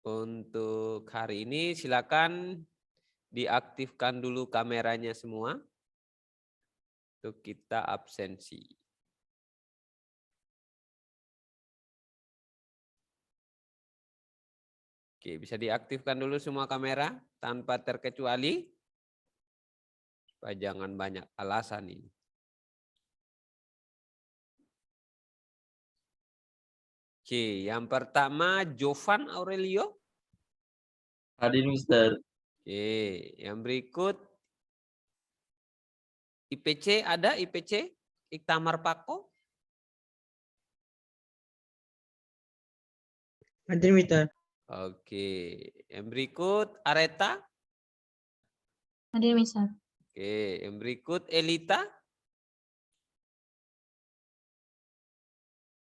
Untuk hari ini silakan diaktifkan dulu kameranya semua. Untuk kita absensi. Oke, bisa diaktifkan dulu semua kamera tanpa terkecuali. Supaya jangan banyak alasan ini. Oke, yang pertama Jovan Aurelio. Hadir, Mister. Oke, yang berikut IPC ada IPC? Iktamar Pako. Hadir, Mister. Oke, yang berikut Areta. Hadir, Mister. Oke, yang berikut Elita.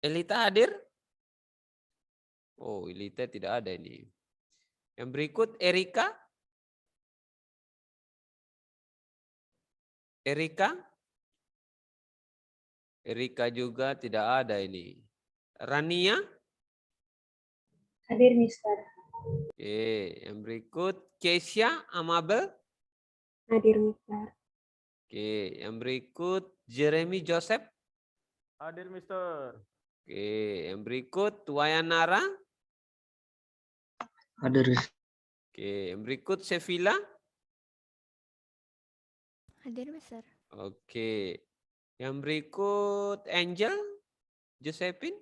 Elita hadir? Oh, Elita tidak ada ini. Yang berikut Erika. Erika? Erika juga tidak ada ini. Rania? Hadir, Mister. Oke, yang berikut Kesia Amabel. Hadir, Mister. Oke, yang berikut Jeremy Joseph. Hadir, Mister. Oke, yang berikut Wayanara. Hadir, Mister. Oke, yang berikut Sevilla. Hadir, Mister. Oke, yang berikut Angel Josephine.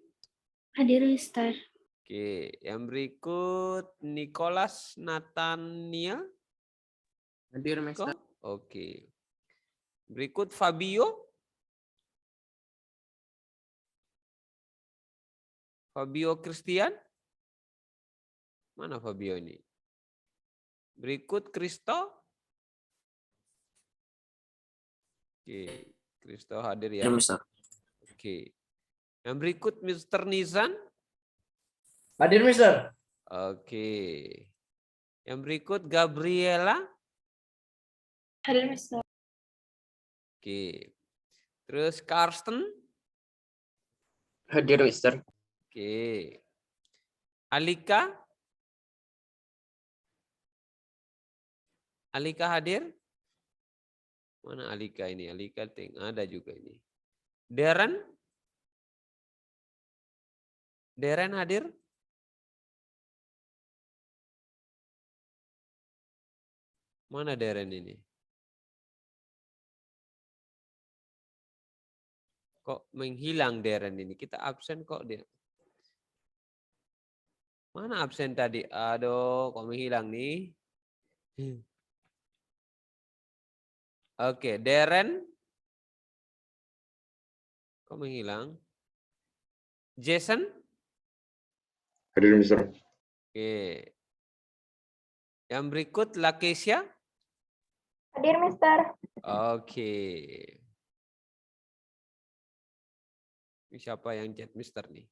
Hadir, Mister. Oke, yang berikut Nicholas Nathaniel. Hadir, Mister. Oke. Berikut Fabio. Fabio Christian. Mana Fabio ini? Berikut Kristo. Oke, Kristo hadir ya. Mister. Oke. Yang berikut Mr. Nizan. Hadir, Mister. Oke. Yang berikut Gabriela. Hadir, Mister. Oke. Terus Karsten. Hadir, Mister. Oke. Alika. Alika hadir? Mana Alika ini? Alika ada juga ini. Darren? Darren hadir? Mana Darren ini? Kok menghilang Darren ini? Kita absen kok dia. Mana absen tadi? Aduh, kok menghilang nih? Oke, Darren. Kok menghilang? Jason? Hadir, Mister. Oke. Yang berikut Lakesia? Hadir, Mister. Oke. Ini siapa yang chat Mister nih?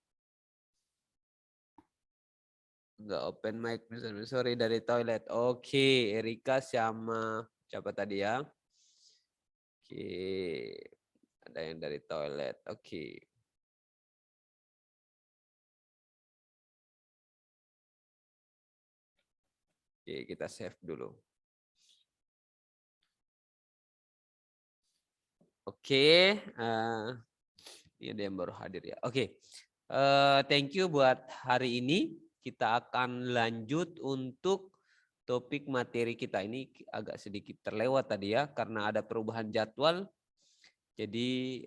Enggak open mic Mister. Sorry, dari toilet. Oke, Erika sama siapa tadi ya? Oke. Ada yang dari toilet. Oke. Oke, kita save dulu. Oke, ini ada yang baru hadir ya. Oke, thank you buat hari ini. Kita akan lanjut untuk topik materi kita. Ini agak sedikit terlewat tadi ya, karena ada perubahan jadwal. Jadi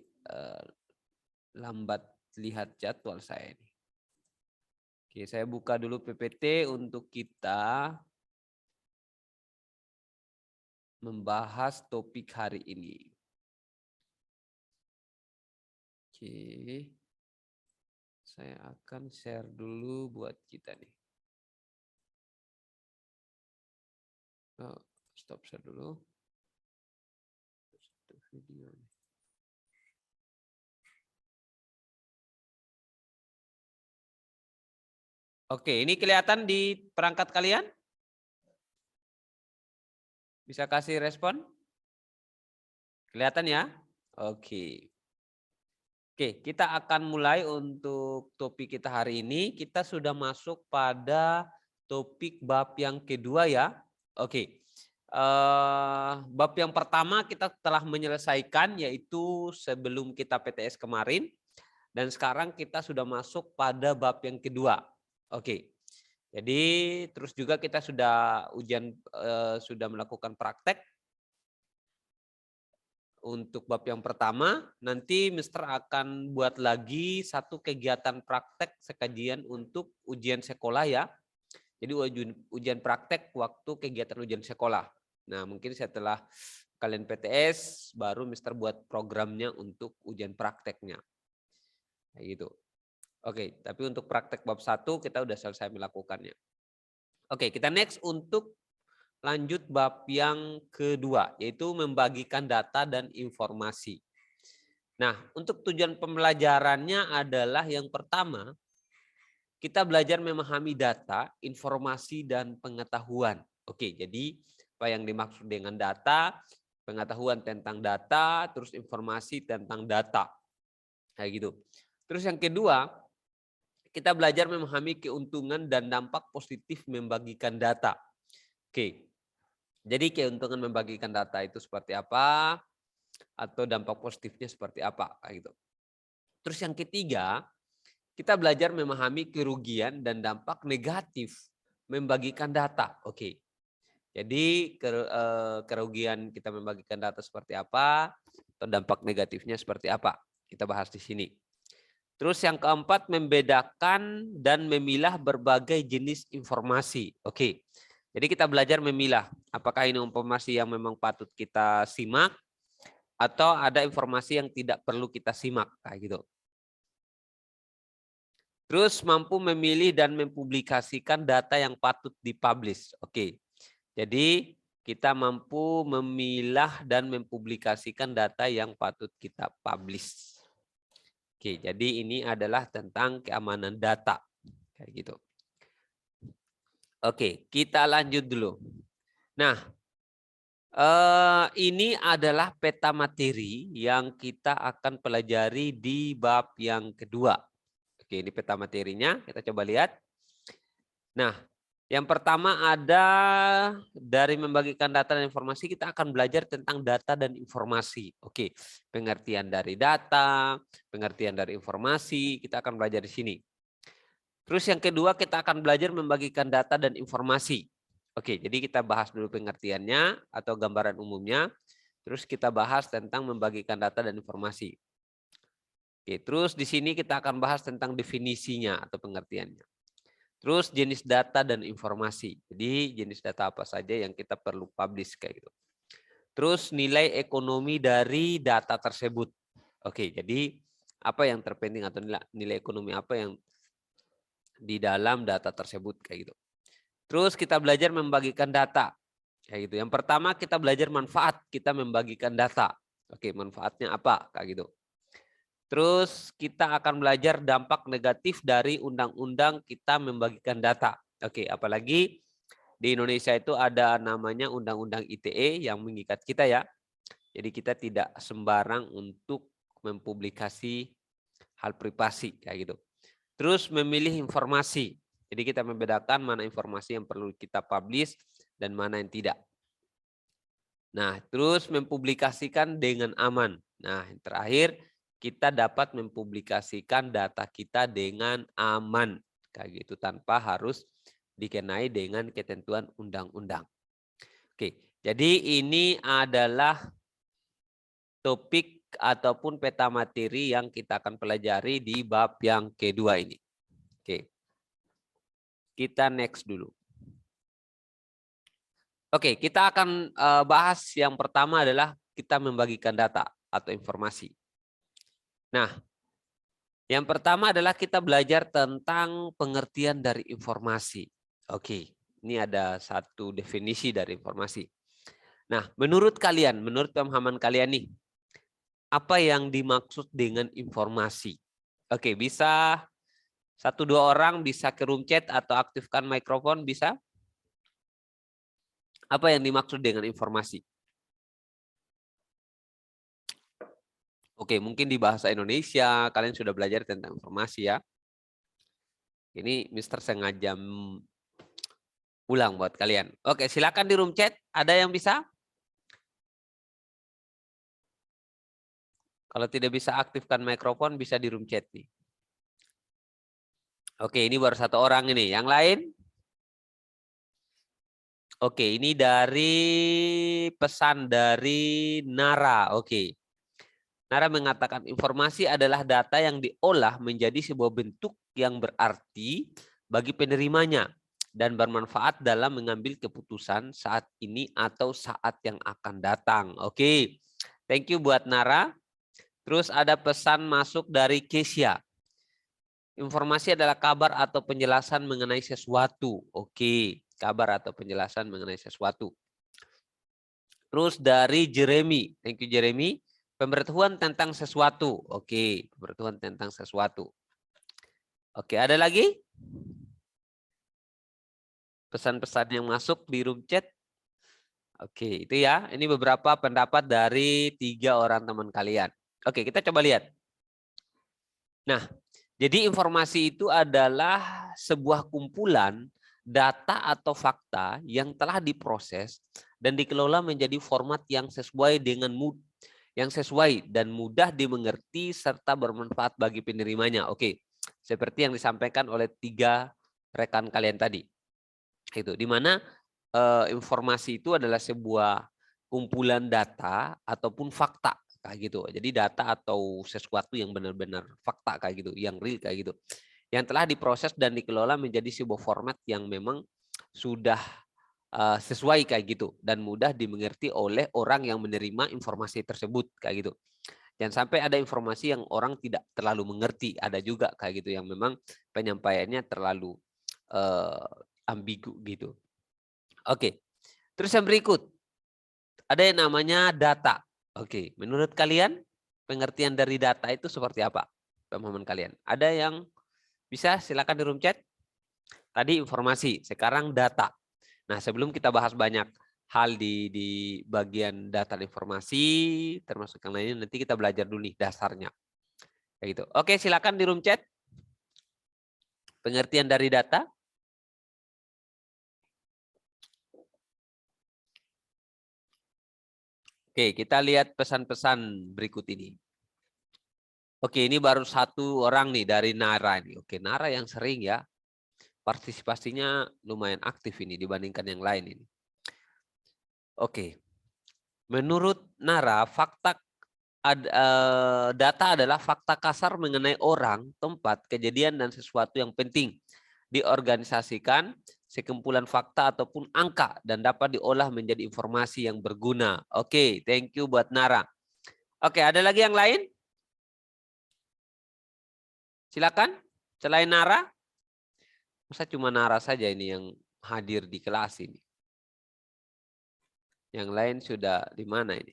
lambat lihat jadwal saya ini. Oke, saya buka dulu PPT untuk kita membahas topik hari ini. Oke, saya akan share dulu buat kita nih. Oh, stop share dulu. Satu video nih. Oke, ini kelihatan di perangkat kalian? Bisa kasih respon? Kelihatan ya? Oke. Oke, kita akan mulai untuk topik kita hari ini. Kita sudah masuk pada topik bab yang kedua ya. Oke. Bab yang pertama kita telah menyelesaikan, yaitu sebelum kita PTS kemarin. Dan sekarang kita sudah masuk pada bab yang kedua. Oke. Jadi terus juga kita sudah sudah melakukan praktek. Untuk bab yang pertama, nanti Mister akan buat lagi satu kegiatan praktek sekajian untuk ujian sekolah ya. Jadi ujian praktek waktu kegiatan ujian sekolah. Nah, mungkin setelah kalian PTS, baru Mister buat programnya untuk ujian prakteknya. Kayak gitu. Oke, tapi untuk praktek bab 1 kita udah selesai melakukannya. Oke, kita next untuk lanjut bab yang kedua, yaitu membagikan data dan informasi. Nah, untuk tujuan pembelajarannya adalah yang pertama, kita belajar memahami data, informasi, dan pengetahuan. Oke, jadi apa yang dimaksud dengan data, pengetahuan tentang data, terus informasi tentang data. Kayak gitu. Terus yang kedua, kita belajar memahami keuntungan dan dampak positif membagikan data. Oke. Jadi keuntungan membagikan data itu seperti apa, atau dampak positifnya seperti apa, kayak gitu. Terus yang ketiga, kita belajar memahami kerugian dan dampak negatif membagikan data. Oke. Jadi kerugian kita membagikan data seperti apa, atau dampak negatifnya seperti apa. Kita bahas di sini. Terus yang keempat, membedakan dan memilah berbagai jenis informasi. Oke. Jadi kita belajar memilah, apakah ini informasi yang memang patut kita simak atau ada informasi yang tidak perlu kita simak, kayak gitu. Terus mampu memilih dan mempublikasikan data yang patut dipublish. Oke. Jadi kita mampu memilah dan mempublikasikan data yang patut kita publish. Oke, jadi ini adalah tentang keamanan data, kayak gitu. Oke, kita lanjut dulu. Nah, ini adalah peta materi yang kita akan pelajari di bab yang kedua. Oke, ini peta materinya, kita coba lihat. Nah, yang pertama ada dari membagikan data dan informasi, kita akan belajar tentang data dan informasi. Oke, pengertian dari data, pengertian dari informasi, kita akan belajar di sini. Terus yang kedua kita akan belajar membagikan data dan informasi. Oke, jadi kita bahas dulu pengertiannya atau gambaran umumnya. Terus kita bahas tentang membagikan data dan informasi. Oke, terus di sini kita akan bahas tentang definisinya atau pengertiannya. Terus jenis data dan informasi. Jadi jenis data apa saja yang kita perlu publish kayak gitu. Terus nilai ekonomi dari data tersebut. Oke, jadi apa yang terpenting atau nilai ekonomi apa yang di dalam data tersebut kayak gitu. Terus kita belajar membagikan data kayak gitu. Yang pertama kita belajar manfaat kita membagikan data. Oke, manfaatnya apa kayak gitu. Terus kita akan belajar dampak negatif dari undang-undang kita membagikan data. Oke, apalagi di Indonesia itu ada namanya Undang-Undang ITE yang mengikat kita ya. Jadi kita tidak sembarang untuk mempublikasi hal privasi kayak gitu. Terus memilih informasi. Jadi kita membedakan mana informasi yang perlu kita publish dan mana yang tidak. Nah, terus mempublikasikan dengan aman. Nah, yang terakhir kita dapat mempublikasikan data kita dengan aman. Kayak gitu tanpa harus dikenai dengan ketentuan undang-undang. Oke, jadi ini adalah topik ataupun peta materi yang kita akan pelajari di bab yang kedua ini. Oke. Kita next dulu. Oke, kita akan bahas yang pertama adalah kita membagikan data atau informasi. Nah, yang pertama adalah kita belajar tentang pengertian dari informasi. Oke, ini ada satu definisi dari informasi. Nah, menurut kalian, menurut pemahaman kalian nih, apa yang dimaksud dengan informasi? Oke, bisa 1-2 orang bisa ke room chat atau aktifkan mikrofon bisa? Apa yang dimaksud dengan informasi? Oke, mungkin di bahasa Indonesia kalian sudah belajar tentang informasi ya. Ini Mister sengaja ulang buat kalian. Oke, silakan di room chat. Ada yang bisa? Kalau tidak bisa aktifkan mikrofon, bisa di room chat nih. Oke, ini baru satu orang ini. Yang lain? Oke, ini dari pesan dari Nara. Oke. Nara mengatakan informasi adalah data yang diolah menjadi sebuah bentuk yang berarti bagi penerimanya dan bermanfaat dalam mengambil keputusan saat ini atau saat yang akan datang. Oke, thank you buat Nara. Terus ada pesan masuk dari Kesia. Informasi adalah kabar atau penjelasan mengenai sesuatu. Oke, kabar atau penjelasan mengenai sesuatu. Terus dari Jeremy, thank you Jeremy. Pemberitahuan tentang sesuatu. Oke, pemberitahuan tentang sesuatu. Oke, ada lagi? Pesan-pesan yang masuk di room chat. Oke, itu ya. Ini beberapa pendapat dari 3 orang teman kalian. Oke, kita coba lihat. Nah, jadi informasi itu adalah sebuah kumpulan data atau fakta yang telah diproses dan dikelola menjadi format yang sesuai dan mudah dimengerti serta bermanfaat bagi penerimanya. Oke, seperti yang disampaikan oleh 3 rekan kalian tadi. Itu di mana informasi itu adalah sebuah kumpulan data ataupun fakta kayak gitu. Jadi data atau sesuatu yang benar-benar fakta kayak gitu, yang real kayak gitu. Yang telah diproses dan dikelola menjadi sebuah format yang memang sudah sesuai kayak gitu dan mudah dimengerti oleh orang yang menerima informasi tersebut kayak gitu. Jangan sampai ada informasi yang orang tidak terlalu mengerti, ada juga kayak gitu yang memang penyampaiannya terlalu ambigu gitu. Oke. Terus yang berikut ada yang namanya data. Oke, menurut kalian pengertian dari data itu seperti apa? Pemahaman kalian. Ada yang bisa silakan di room chat. Tadi informasi, sekarang data. Nah, sebelum kita bahas banyak hal di bagian data dan informasi, termasuk yang lainnya, nanti kita belajar dulu nih dasarnya. Kayak gitu. Oke, silakan di room chat. Pengertian dari data. Oke, kita lihat pesan-pesan berikut ini. Oke, ini baru satu orang nih dari Nara nih. Oke, Nara yang sering ya. Partisipasinya lumayan aktif ini dibandingkan yang lain ini. Oke. Menurut Nara, data adalah fakta kasar mengenai orang, tempat, kejadian, dan sesuatu yang penting. Diorganisasikan sekumpulan fakta ataupun angka dan dapat diolah menjadi informasi yang berguna. Oke, thank you buat Nara. Oke, ada lagi yang lain? Silakan. Selain Nara, masa cuma Nara saja ini yang hadir di kelas ini? Yang lain sudah di mana ini?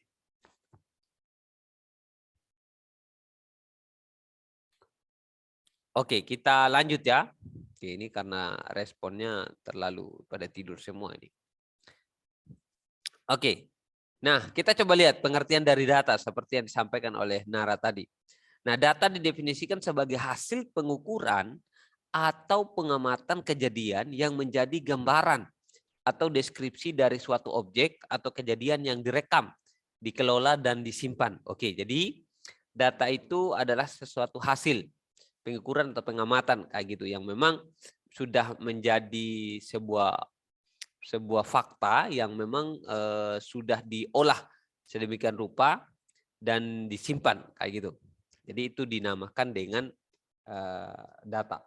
Oke, kita lanjut ya. Oke, ini karena responnya terlalu pada tidur semua ini. Oke, nah kita coba lihat pengertian dari data seperti yang disampaikan oleh Nara tadi. Nah, data didefinisikan sebagai hasil pengukuran atau pengamatan kejadian yang menjadi gambaran atau deskripsi dari suatu objek atau kejadian yang direkam, dikelola, dan disimpan. Oke, jadi data itu adalah sesuatu hasil pengukuran atau pengamatan kayak gitu yang memang sudah menjadi sebuah fakta yang memang sudah diolah sedemikian rupa dan disimpan kayak gitu. Jadi itu dinamakan dengan data.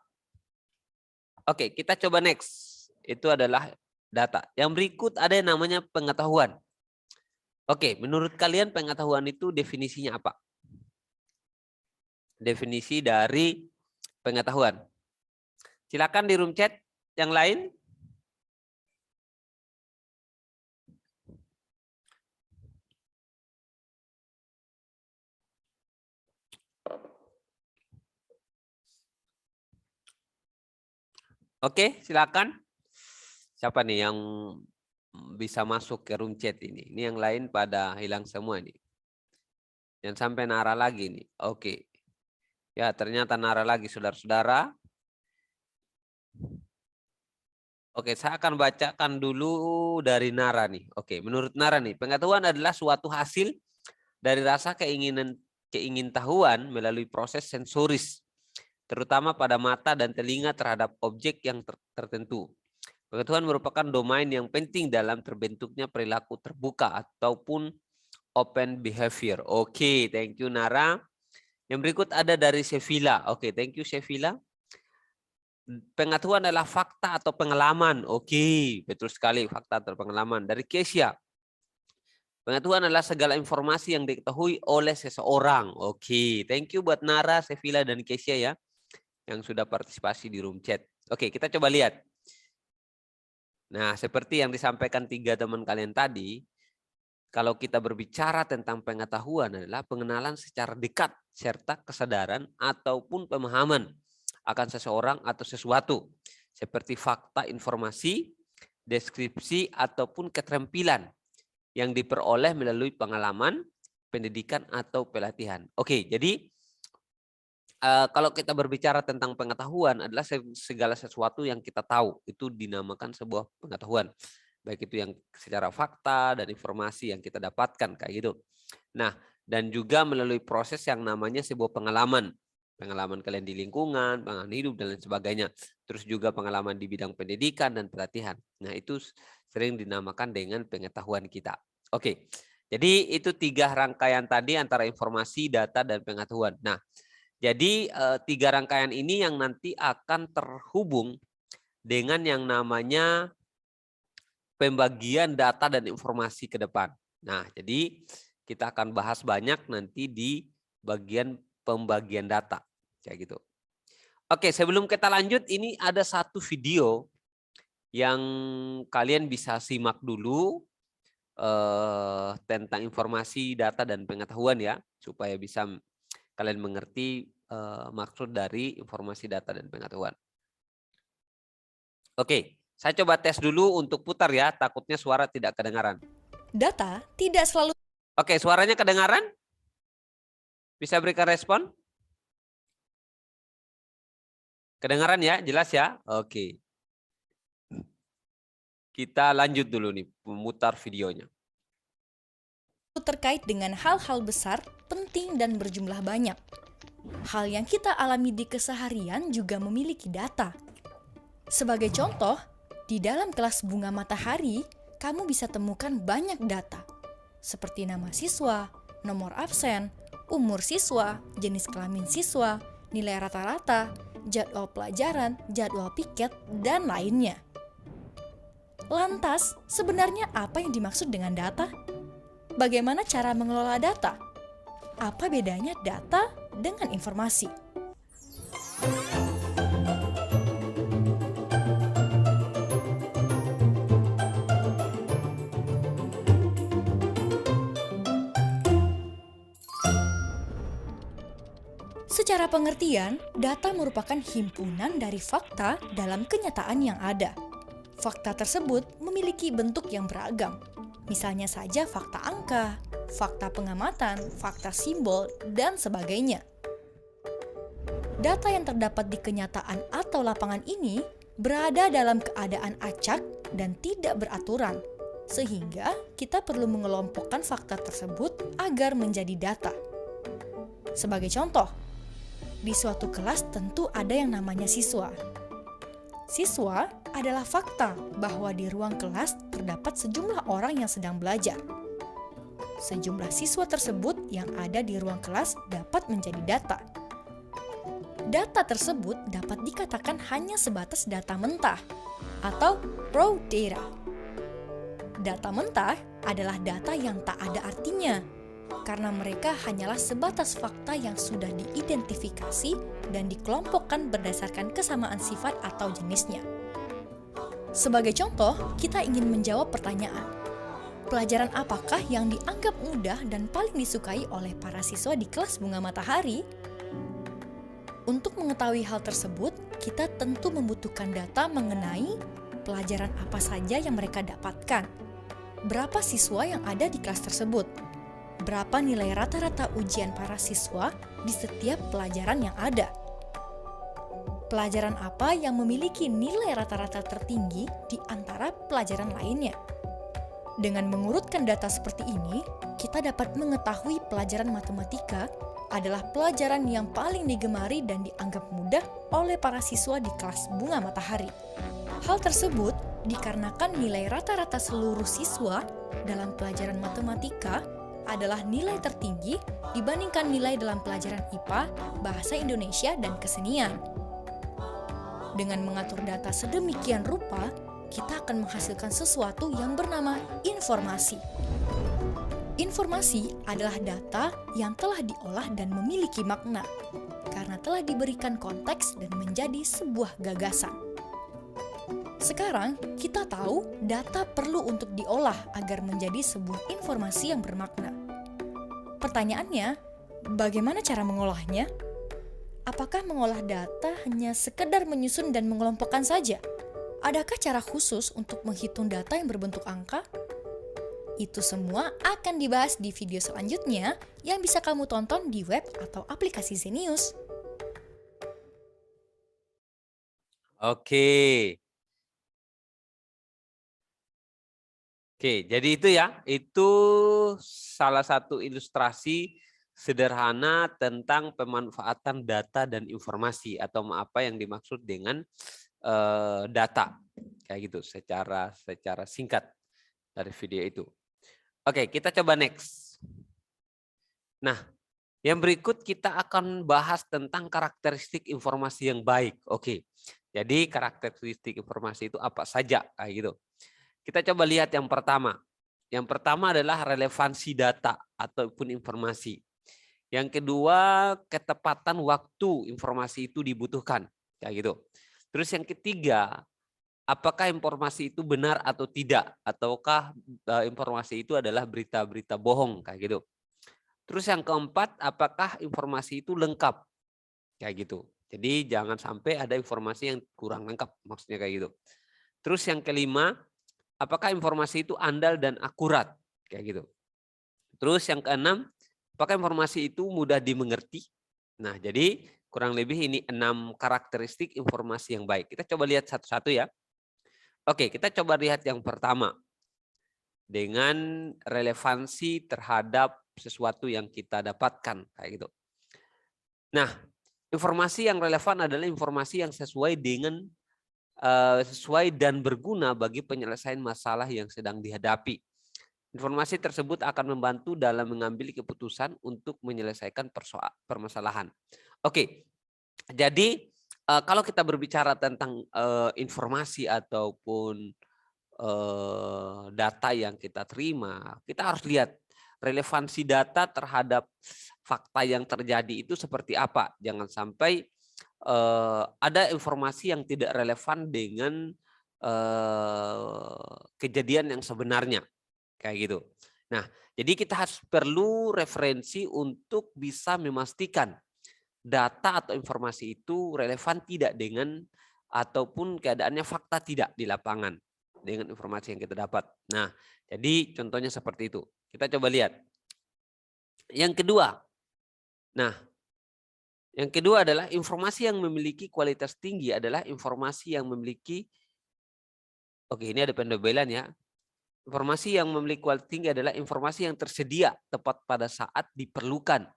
Oke, kita coba next. Itu adalah data. Yang berikut ada yang namanya pengetahuan. Oke, menurut kalian pengetahuan itu definisinya apa? Definisi dari pengetahuan. Silakan di room chat yang lain. Oke, silakan. Siapa nih yang bisa masuk ke room chat ini? Ini yang lain pada hilang semua nih. Jangan sampai Nara lagi nih. Oke. Ya, ternyata Nara lagi, saudara-saudara. Oke, saya akan bacakan dulu dari Nara nih. Oke, menurut Nara nih, pengetahuan adalah suatu hasil dari rasa keingintahuan melalui proses sensoris, terutama pada mata dan telinga terhadap objek yang tertentu. Pengetahuan merupakan domain yang penting dalam terbentuknya perilaku terbuka ataupun open behavior. Oke, thank you Nara. Yang berikut ada dari Sevilla. Oke, thank you Sevilla. Pengetahuan adalah fakta atau pengalaman. Oke, betul sekali, fakta atau pengalaman. Dari Kesia. Pengetahuan adalah segala informasi yang diketahui oleh seseorang. Oke, thank you buat Nara, Sevilla, dan Kesia ya, yang sudah partisipasi di room chat. Oke, kita coba lihat. Nah, seperti yang disampaikan 3 teman kalian tadi, kalau kita berbicara tentang pengetahuan adalah pengenalan secara dekat, serta kesadaran ataupun pemahaman akan seseorang atau sesuatu, seperti fakta, informasi, deskripsi, ataupun keterampilan yang diperoleh melalui pengalaman, pendidikan, atau pelatihan. Oke, jadi kalau kita berbicara tentang pengetahuan adalah segala sesuatu yang kita tahu, itu dinamakan sebuah pengetahuan. Baik itu yang secara fakta dan informasi yang kita dapatkan, kayak gitu. Nah, dan juga melalui proses yang namanya sebuah pengalaman. Pengalaman kalian di lingkungan, pengalaman hidup, dan lain sebagainya. Terus juga pengalaman di bidang pendidikan dan pelatihan. Nah, itu sering dinamakan dengan pengetahuan kita. Oke, jadi itu 3 rangkaian tadi antara informasi, data, dan pengetahuan. Nah, jadi 3 rangkaian ini yang nanti akan terhubung dengan yang namanya pembagian data dan informasi ke depan. Nah, jadi kita akan bahas banyak nanti di bagian pembagian data kayak gitu. Oke, sebelum kita lanjut, ini ada satu video yang kalian bisa simak dulu tentang informasi, data, dan pengetahuan ya, supaya bisa kalian mengerti maksud dari informasi, data, dan pengetahuan. Oke, saya coba tes dulu untuk putar ya, takutnya suara tidak kedengaran. Data tidak selalu. Oke, suaranya kedengaran? Bisa berikan respon? Kedengaran ya? Jelas ya? Oke. Kita lanjut dulu nih, memutar videonya. Terkait dengan hal-hal besar, penting, dan berjumlah banyak. Hal yang kita alami di keseharian juga memiliki data. Sebagai contoh, di dalam kelas bunga matahari, kamu bisa temukan banyak data, seperti nama siswa, nomor absen, umur siswa, jenis kelamin siswa, nilai rata-rata, jadwal pelajaran, jadwal piket, dan lainnya. Lantas, sebenarnya apa yang dimaksud dengan data? Bagaimana cara mengelola data? Apa bedanya data dengan informasi? Secara pengertian, data merupakan himpunan dari fakta dalam kenyataan yang ada. Fakta tersebut memiliki bentuk yang beragam. Misalnya saja fakta angka, fakta pengamatan, fakta simbol, dan sebagainya. Data yang terdapat di kenyataan atau lapangan ini berada dalam keadaan acak dan tidak beraturan, sehingga kita perlu mengelompokkan fakta tersebut agar menjadi data. Sebagai contoh, di suatu kelas tentu ada yang namanya siswa. Siswa adalah fakta bahwa di ruang kelas terdapat sejumlah orang yang sedang belajar. Sejumlah siswa tersebut yang ada di ruang kelas dapat menjadi data. Data tersebut dapat dikatakan hanya sebatas data mentah atau raw data. Data mentah adalah data yang tak ada artinya, karena mereka hanyalah sebatas fakta yang sudah diidentifikasi dan dikelompokkan berdasarkan kesamaan sifat atau jenisnya. Sebagai contoh, kita ingin menjawab pertanyaan, pelajaran apakah yang dianggap mudah dan paling disukai oleh para siswa di kelas bunga matahari? Untuk mengetahui hal tersebut, kita tentu membutuhkan data mengenai pelajaran apa saja yang mereka dapatkan, berapa siswa yang ada di kelas tersebut, berapa nilai rata-rata ujian para siswa di setiap pelajaran yang ada. Pelajaran apa yang memiliki nilai rata-rata tertinggi di antara pelajaran lainnya? Dengan mengurutkan data seperti ini, kita dapat mengetahui pelajaran matematika adalah pelajaran yang paling digemari dan dianggap mudah oleh para siswa di kelas Bunga Matahari. Hal tersebut dikarenakan nilai rata-rata seluruh siswa dalam pelajaran matematika adalah nilai tertinggi dibandingkan nilai dalam pelajaran IPA, Bahasa Indonesia, dan Kesenian. Dengan mengatur data sedemikian rupa, kita akan menghasilkan sesuatu yang bernama informasi. Informasi adalah data yang telah diolah dan memiliki makna, karena telah diberikan konteks dan menjadi sebuah gagasan. Sekarang, kita tahu data perlu untuk diolah agar menjadi sebuah informasi yang bermakna. Pertanyaannya, bagaimana cara mengolahnya? Apakah mengolah data hanya sekedar menyusun dan mengelompokkan saja? Adakah cara khusus untuk menghitung data yang berbentuk angka? Itu semua akan dibahas di video selanjutnya yang bisa kamu tonton di web atau aplikasi Zenius. Oke. Oke, jadi itu ya, itu salah satu ilustrasi sederhana tentang pemanfaatan data dan informasi atau apa yang dimaksud dengan data, kayak gitu secara singkat dari video itu. Oke, kita coba next. Nah, yang berikut kita akan bahas tentang karakteristik informasi yang baik. Oke, jadi karakteristik informasi itu apa saja, kayak gitu. Kita coba lihat yang pertama. Yang pertama adalah relevansi data ataupun informasi. Yang kedua, ketepatan waktu informasi itu dibutuhkan, kayak gitu. Terus yang ketiga, apakah informasi itu benar atau tidak, ataukah informasi itu adalah berita-berita bohong, kayak gitu. Terus yang keempat, apakah informasi itu lengkap, kayak gitu. Jadi jangan sampai ada informasi yang kurang lengkap, maksudnya kayak gitu. Terus yang kelima, apakah informasi itu andal dan akurat, kayak gitu. Terus yang keenam, apakah informasi itu mudah dimengerti? Nah, jadi kurang lebih ini 6 karakteristik informasi yang baik. Kita coba lihat satu-satu ya. Oke, kita coba lihat yang pertama. Dengan relevansi terhadap sesuatu yang kita dapatkan, kayak gitu. Nah, informasi yang relevan adalah informasi yang sesuai dan berguna bagi penyelesaian masalah yang sedang dihadapi. Informasi tersebut akan membantu dalam mengambil keputusan untuk menyelesaikan permasalahan. Oke, jadi kalau kita berbicara tentang informasi ataupun data yang kita terima, kita harus lihat relevansi data terhadap fakta yang terjadi itu seperti apa. Jangan sampai ada informasi yang tidak relevan dengan kejadian yang sebenarnya, kayak gitu. Nah, jadi kita harus perlu referensi untuk bisa memastikan data atau informasi itu relevan tidak dengan ataupun keadaannya fakta tidak di lapangan dengan informasi yang kita dapat. Nah, jadi contohnya seperti itu. Kita coba lihat. Yang kedua. Nah, yang kedua adalah informasi yang memiliki kualitas tinggi adalah informasi yang memiliki, oke ini ada pendobelan ya. Informasi yang memiliki kualitas tinggi adalah informasi yang tersedia tepat pada saat diperlukan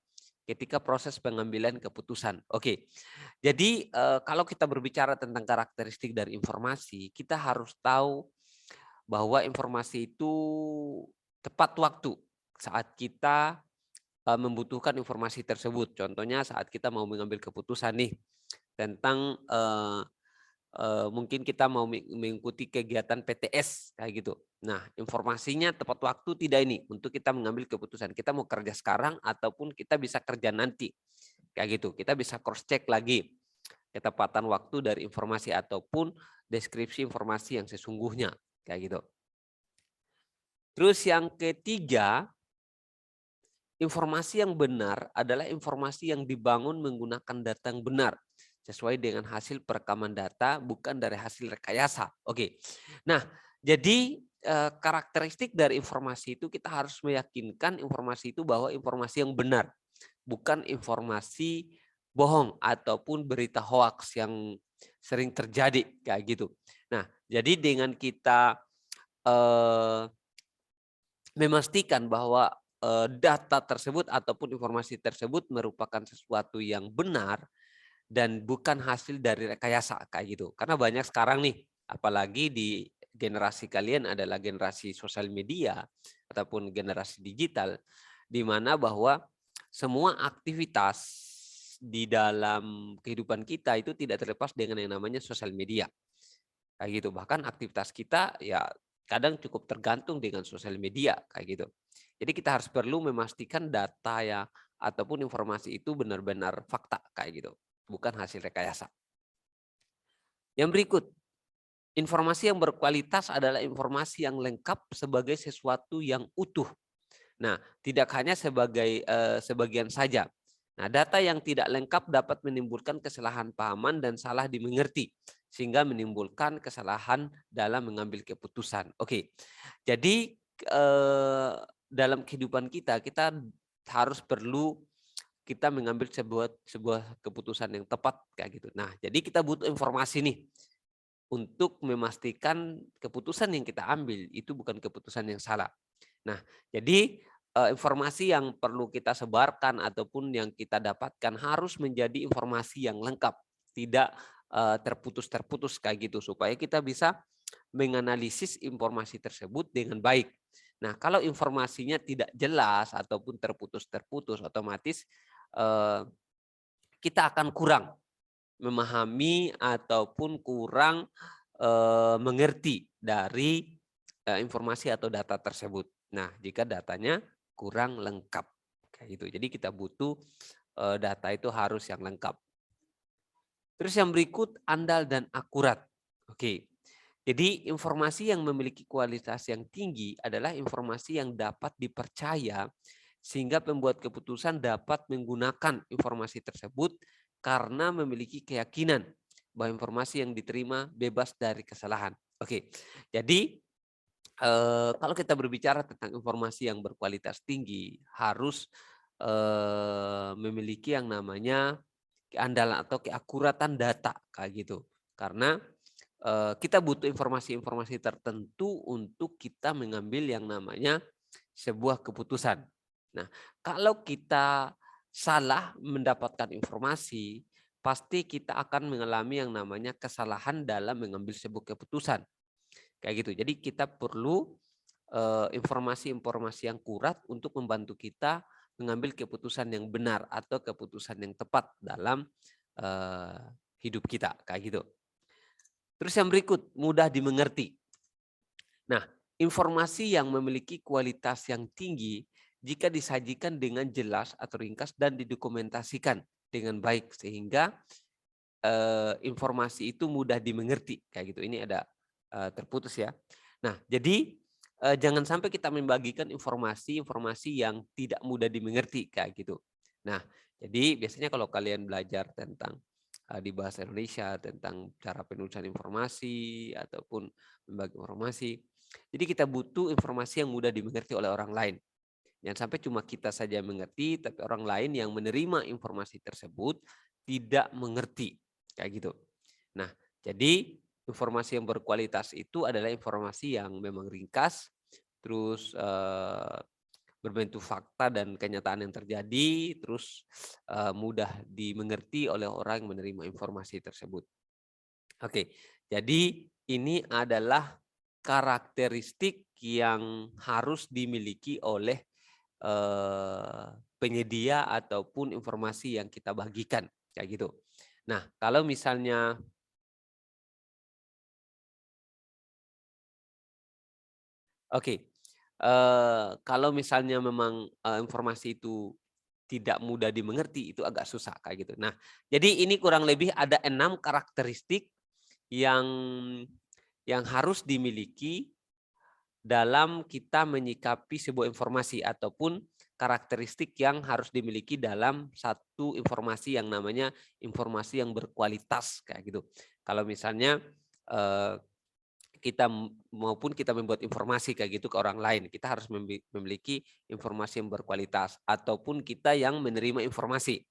ketika proses pengambilan keputusan. Oke, jadi kalau kita berbicara tentang karakteristik dari informasi, kita harus tahu bahwa informasi itu tepat waktu saat kita membutuhkan informasi tersebut. Contohnya saat kita mau mengambil keputusan nih tentang mungkin kita mau mengikuti kegiatan PTS kayak gitu. Nah, informasinya tepat waktu tidak ini untuk kita mengambil keputusan. Kita mau kerja sekarang ataupun kita bisa kerja nanti. Kayak gitu. Kita bisa cross check lagi ketepatan waktu dari informasi ataupun deskripsi informasi yang sesungguhnya kayak gitu. Terus yang ketiga, informasi yang benar adalah informasi yang dibangun menggunakan data yang benar sesuai dengan hasil perekaman data, bukan dari hasil rekayasa. Oke. Nah, jadi karakteristik dari informasi itu kita harus meyakinkan informasi itu bahwa informasi yang benar, bukan informasi bohong ataupun berita hoaks yang sering terjadi kayak gitu. Nah, jadi dengan kita memastikan bahwa data tersebut ataupun informasi tersebut merupakan sesuatu yang benar dan bukan hasil dari rekayasa kayak gitu. Karena banyak sekarang nih, apalagi di generasi kalian adalah generasi sosial media ataupun generasi digital, di mana bahwa semua aktivitas di dalam kehidupan kita itu tidak terlepas dengan yang namanya sosial media. Kayak gitu. Bahkan aktivitas kita ya kadang cukup tergantung dengan sosial media kayak gitu. Jadi kita harus perlu memastikan data ya ataupun informasi itu benar-benar fakta kayak gitu, bukan hasil rekayasa. Yang berikut, informasi yang berkualitas adalah informasi yang lengkap sebagai sesuatu yang utuh. Nah, tidak hanya sebagai sebagian saja. Nah, data yang tidak lengkap dapat menimbulkan kesalahan pahaman dan salah dimengerti, sehingga menimbulkan kesalahan dalam mengambil keputusan. Oke, jadi dalam kehidupan kita harus perlu kita mengambil sebuah keputusan yang tepat kayak gitu. Nah, jadi kita butuh informasi nih untuk memastikan keputusan yang kita ambil itu bukan keputusan yang salah. Nah, jadi informasi yang perlu kita sebarkan ataupun yang kita dapatkan harus menjadi informasi yang lengkap, tidak terputus-terputus kayak gitu, supaya kita bisa menganalisis informasi tersebut dengan baik. Nah, kalau informasinya tidak jelas ataupun terputus-terputus, otomatis kita akan kurang memahami ataupun kurang mengerti dari informasi atau data tersebut. Nah, jika datanya kurang lengkap kayak gitu. Jadi kita butuh data itu harus yang lengkap. Terus yang berikut, andal dan akurat. Oke. Jadi informasi yang memiliki kualitas yang tinggi adalah informasi yang dapat dipercaya sehingga pembuat keputusan dapat menggunakan informasi tersebut karena memiliki keyakinan bahwa informasi yang diterima bebas dari kesalahan. Oke. Jadi kalau kita berbicara tentang informasi yang berkualitas tinggi harus memiliki yang namanya keandalan atau keakuratan data kayak gitu. Karena kita butuh informasi-informasi tertentu untuk kita mengambil yang namanya sebuah keputusan. Nah, kalau kita salah mendapatkan informasi, pasti kita akan mengalami yang namanya kesalahan dalam mengambil sebuah keputusan. Kayak gitu. Jadi kita perlu informasi-informasi yang akurat untuk membantu kita mengambil keputusan yang benar atau keputusan yang tepat dalam hidup kita. Kayak gitu. Terus yang berikut, mudah dimengerti. Nah, informasi yang memiliki kualitas yang tinggi jika disajikan dengan jelas atau ringkas dan didokumentasikan dengan baik sehingga informasi itu mudah dimengerti. Kayak gitu. Ini ada terputus ya. Nah, jadi jangan sampai kita membagikan informasi yang tidak mudah dimengerti kayak gitu. Nah, jadi biasanya kalau kalian belajar tentang di bahasa Indonesia tentang cara penulisan informasi ataupun membagi informasi. Jadi kita butuh informasi yang mudah dimengerti oleh orang lain. Jangan sampai cuma kita saja mengerti, tapi orang lain yang menerima informasi tersebut tidak mengerti. Kayak gitu. Nah, jadi informasi yang berkualitas itu adalah informasi yang memang ringkas, terus berbentuk fakta dan kenyataan yang terjadi, terus mudah dimengerti oleh orang yang menerima informasi tersebut. Oke, jadi ini adalah karakteristik yang harus dimiliki oleh penyedia ataupun informasi yang kita bagikan, kayak gitu. Nah, kalau misalnya kalau misalnya memang informasi itu tidak mudah dimengerti, itu agak susah kayak gitu. Nah, jadi ini kurang lebih ada 6 karakteristik yang harus dimiliki dalam kita menyikapi sebuah informasi ataupun karakteristik yang harus dimiliki dalam satu informasi yang namanya informasi yang berkualitas kayak gitu. Kalau misalnya kita membuat informasi kayak gitu ke orang lain, kita harus memiliki informasi yang berkualitas ataupun kita yang menerima informasi.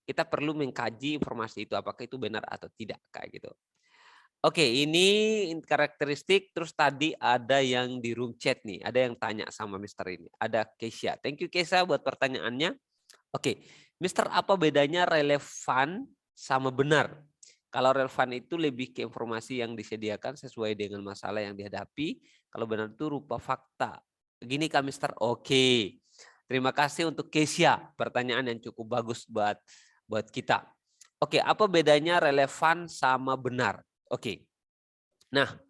kita perlu mengkaji informasi itu apakah itu benar atau tidak kayak gitu. Oke, ini karakteristik. Terus tadi ada yang di room chat nih, ada yang tanya sama Mister ini. Ada Keisha. Thank you Keisha buat pertanyaannya. Oke, Mister, apa bedanya relevan sama benar? Kalau relevan itu lebih ke informasi yang disediakan sesuai dengan masalah yang dihadapi. Kalau benar itu rupa fakta. Begini Kak Mister? Oke. Terima kasih untuk Keisha. Pertanyaan yang cukup bagus buat kita. Oke, apa bedanya relevan sama benar? Oke. Nah,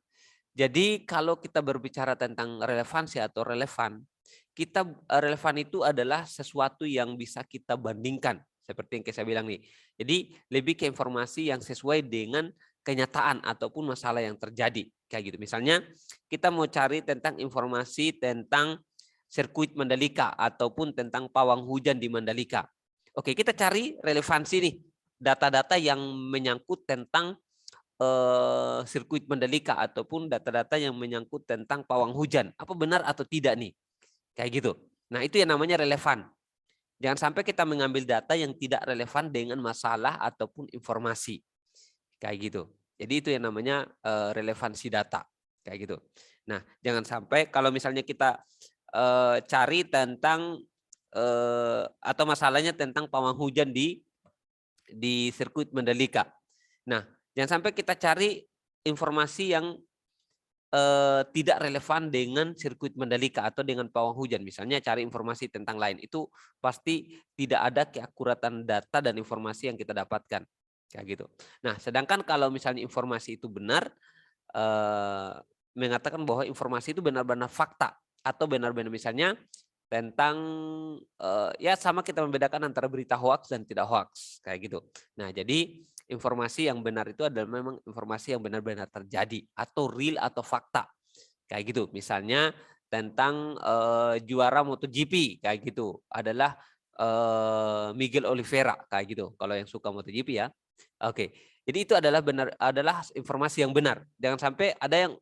jadi kalau kita berbicara tentang relevansi atau relevan, relevan itu adalah sesuatu yang bisa kita bandingkan. Seperti yang saya bilang nih. Jadi lebih ke informasi yang sesuai dengan kenyataan ataupun masalah yang terjadi. Kayak gitu. Misalnya kita mau cari tentang informasi tentang sirkuit Mandalika ataupun tentang pawang hujan di Mandalika. Oke, kita cari relevansi nih. Data-data yang menyangkut tentang sirkuit Mandalika ataupun data-data yang menyangkut tentang pawang hujan. Apa benar atau tidak nih? Kayak gitu. Nah, itu yang namanya relevan. Jangan sampai kita mengambil data yang tidak relevan dengan masalah ataupun informasi. Kayak gitu. Jadi itu yang namanya relevansi data. Kayak gitu. Nah, jangan sampai kalau misalnya kita cari tentang atau masalahnya tentang pawang hujan di sirkuit Mandalika. Nah, jangan sampai kita cari informasi yang tidak relevan dengan sirkuit Mandalika atau dengan pawang hujan. Misalnya cari informasi tentang lain. Itu pasti tidak ada keakuratan data dan informasi yang kita dapatkan. Kayak gitu. Nah, sedangkan kalau misalnya informasi itu benar, mengatakan bahwa informasi itu benar-benar fakta atau benar-benar misalnya tentang ya sama kita membedakan antara berita hoax dan tidak hoax kayak gitu. Nah, jadi informasi yang benar itu adalah memang informasi yang benar-benar terjadi atau real atau fakta kayak gitu. Misalnya tentang juara MotoGP kayak gitu adalah Miguel Oliveira kayak gitu. Kalau yang suka MotoGP ya. Oke. Jadi itu adalah informasi yang benar. Jangan sampai ada yang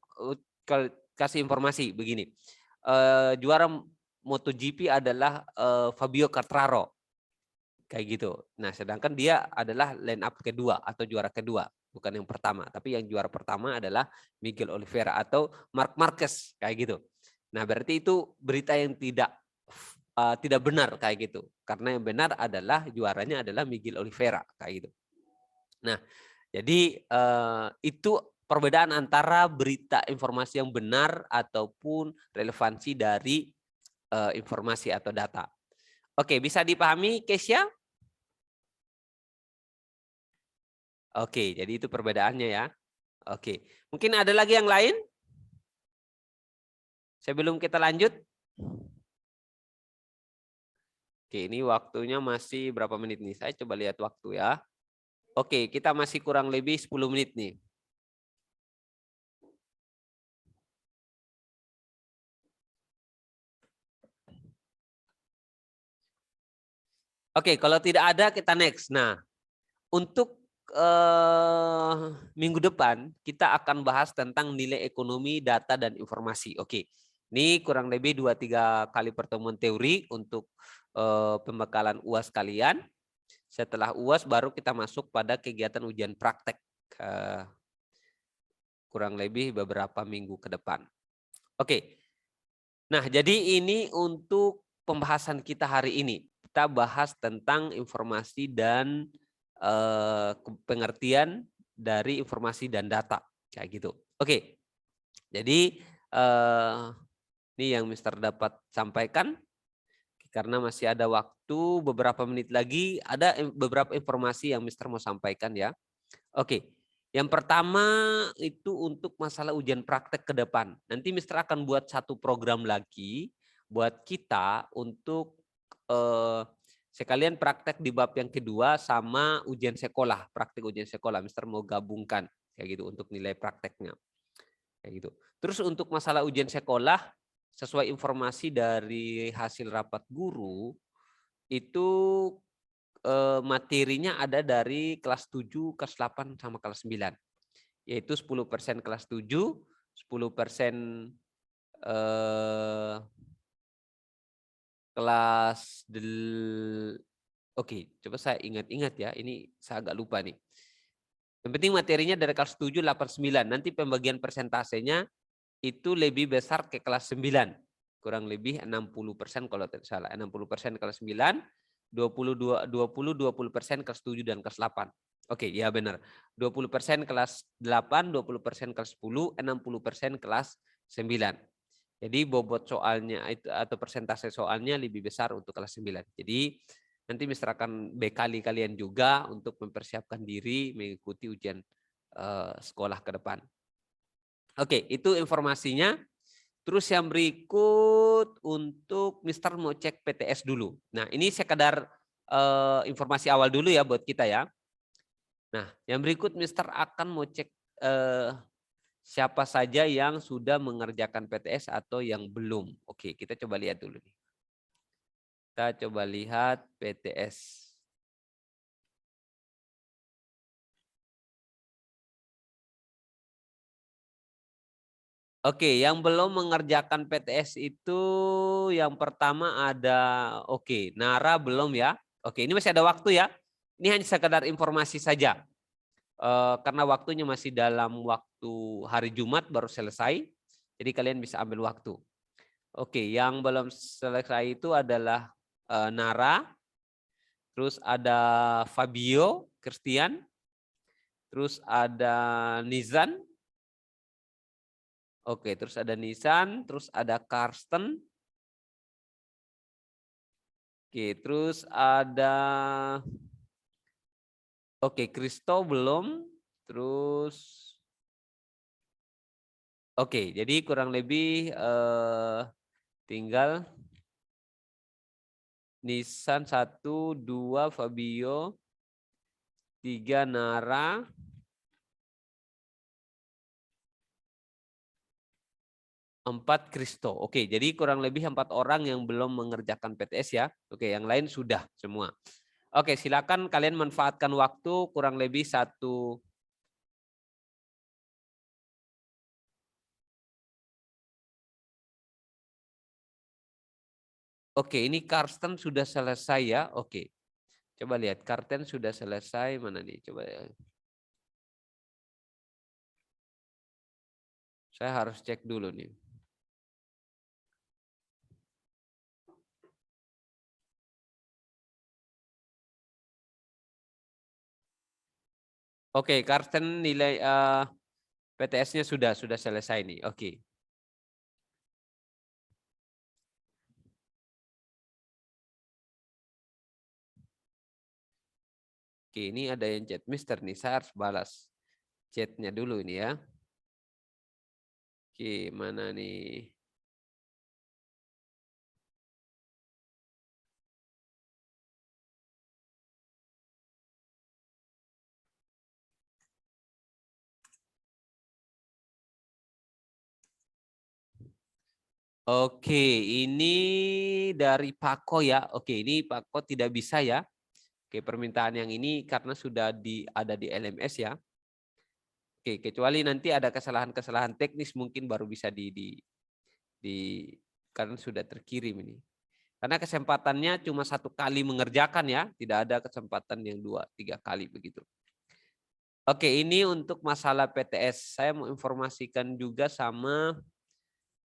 kasih informasi begini. Juara MotoGP adalah Fabio Quartararo. Kayak gitu. Nah, sedangkan dia adalah line up kedua atau juara kedua, bukan yang pertama. Tapi yang juara pertama adalah Miguel Oliveira atau Marc Marquez kayak gitu. Nah, berarti itu berita yang tidak benar kayak gitu. Karena yang benar adalah juaranya adalah Miguel Oliveira kayak gitu. Nah, jadi itu perbedaan antara berita informasi yang benar ataupun relevansi dari informasi atau data. Oke, bisa dipahami, Keisha? Oke, jadi itu perbedaannya ya. Oke, mungkin ada lagi yang lain? Sebelum kita lanjut. Oke, ini waktunya masih berapa menit nih? Saya coba lihat waktu ya. Oke, kita masih kurang lebih 10 menit nih. Oke, kalau tidak ada kita next. Nah, untuk minggu depan kita akan bahas tentang nilai ekonomi, data, dan informasi. Oke, ini kurang lebih 2-3 kali pertemuan teori untuk pembekalan UAS kalian. Setelah UAS baru kita masuk pada kegiatan ujian praktek. Kurang lebih beberapa minggu ke depan. Oke, nah jadi ini untuk pembahasan kita hari ini. Kita bahas tentang informasi dan pengertian dari informasi dan data kayak gitu. Oke. Jadi ini yang Mister dapat sampaikan karena masih ada waktu beberapa menit lagi, ada beberapa informasi yang Mister mau sampaikan ya. Oke. Yang pertama itu untuk masalah ujian praktek ke depan. Nanti Mister akan buat satu program lagi buat kita untuk sekalian praktek di bab yang kedua sama ujian sekolah, praktek ujian sekolah. Mister mau gabungkan kayak gitu untuk nilai prakteknya. Kayak gitu. Terus untuk masalah ujian sekolah, sesuai informasi dari hasil rapat guru, itu materinya ada dari kelas 7, kelas 8 sama kelas 9. Yaitu 10% kelas 7, 10% kelas Oke, coba saya ingat-ingat ya. Ini saya agak lupa nih. Yang penting materinya dari kelas 7, 8, 9. Nanti pembagian persentasenya itu lebih besar ke kelas 9. Kurang lebih 60% kalau tidak salah. 60% kelas 9, 20% kelas 7 dan kelas 8. Oke, ya benar. 20% kelas 8, 20% kelas 10, 60% kelas 9. Jadi bobot soalnya itu atau persentase soalnya lebih besar untuk kelas 9. Jadi nanti Mister akan bekali kalian juga untuk mempersiapkan diri mengikuti ujian sekolah ke depan. Oke, itu informasinya. Terus yang berikut untuk Mister mau cek PTS dulu. Nah, ini sekedar informasi awal dulu ya buat kita ya. Nah, yang berikut Mister akan mau cek siapa saja yang sudah mengerjakan PTS atau yang belum. Oke, kita coba lihat dulu nih. Kita coba lihat PTS. Oke, yang belum mengerjakan PTS itu yang pertama ada, oke, Nara belum ya. Oke, ini masih ada waktu ya. Ini hanya sekedar informasi saja. Karena waktunya masih dalam waktu hari Jumat baru selesai. Jadi kalian bisa ambil waktu. Oke, yang belum selesai itu adalah Nara. Terus ada Fabio, Christian. Terus ada Nizan. Oke, terus ada Nisan, terus ada Karsten. Oke, terus ada Kristo belum. Terus jadi kurang lebih tinggal Nisan 1, 2 Fabio, 3 Nara. 4 Kristo. Oke, jadi kurang lebih 4 orang yang belum mengerjakan PTS ya. Oke, yang lain sudah semua. Oke, silakan kalian manfaatkan waktu kurang lebih 1. Oke, ini Karsten sudah selesai ya. Oke. Coba lihat, Karsten sudah selesai. Mana nih? Coba ya. Saya harus cek dulu nih. Oke, Karsten nilai PTS-nya sudah selesai nih. Oke. Oke, ini ada yang chat Mister nih. Saya harus balas chatnya dulu ini ya. Oke, mana nih? Oke, ini dari Pako ya. Oke, ini Pako tidak bisa ya. Oke, permintaan yang ini karena sudah ada di LMS ya. Oke, kecuali nanti ada kesalahan-kesalahan teknis mungkin baru bisa karena sudah terkirim ini. Karena kesempatannya cuma 1 kali mengerjakan ya, tidak ada kesempatan yang 2, 3 kali begitu. Oke, ini untuk masalah PTS. Saya mau informasikan juga sama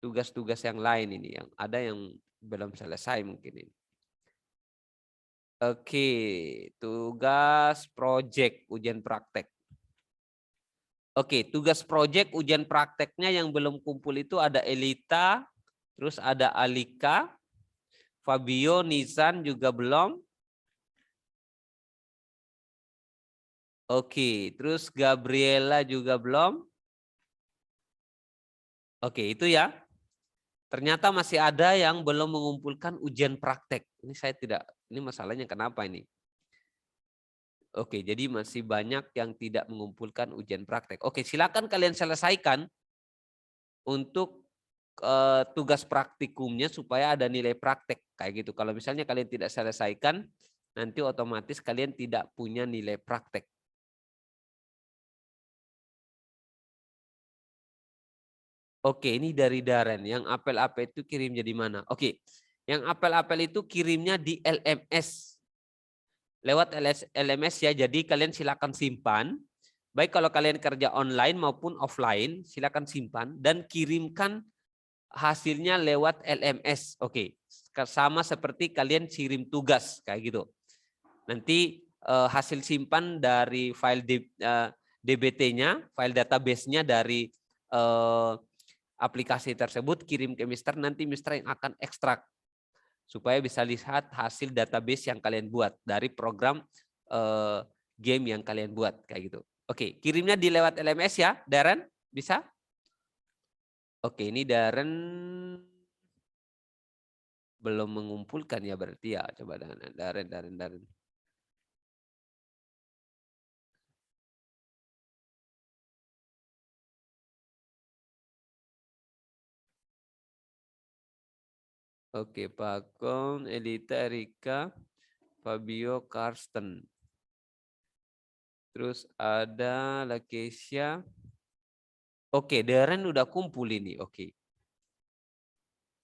tugas-tugas yang lain ini, yang ada yang belum selesai mungkin ini. Oke, tugas project ujian praktek. Oke, tugas project ujian prakteknya yang belum kumpul itu ada Elita, terus ada Alika, Fabio, Nisan juga belum. Oke, terus Gabriela juga belum. Oke, itu ya. Ternyata masih ada yang belum mengumpulkan ujian praktek. Ini masalahnya kenapa ini? Oke, jadi masih banyak yang tidak mengumpulkan ujian praktek. Oke, silakan kalian selesaikan untuk tugas praktikumnya supaya ada nilai praktek kayak gitu. Kalau misalnya kalian tidak selesaikan, nanti otomatis kalian tidak punya nilai praktek. Oke, ini dari Daren. Yang apel-apel itu kirim jadi mana? Oke, yang apel-apel itu kirimnya di LMS. lewat LMS ya. Jadi kalian silakan simpan. Baik kalau kalian kerja online maupun offline, silakan simpan dan kirimkan hasilnya lewat LMS. Oke, sama seperti kalian kirim tugas kayak gitu. Nanti hasil simpan dari file DBT-nya, file database-nya dari aplikasi tersebut kirim ke Mister, nanti Mister yang akan ekstrak supaya bisa lihat hasil database yang kalian buat dari program game yang kalian buat kayak gitu. Oke, kirimnya di lewat LMS ya, Darren, bisa? Oke, ini Darren belum mengumpulkan ya berarti ya. Coba Darren. Oke, Pak Kong, Elita, Erika, Fabio, Karsten. Terus ada Lakesia. Oke, Darren udah kumpul ini. Oke.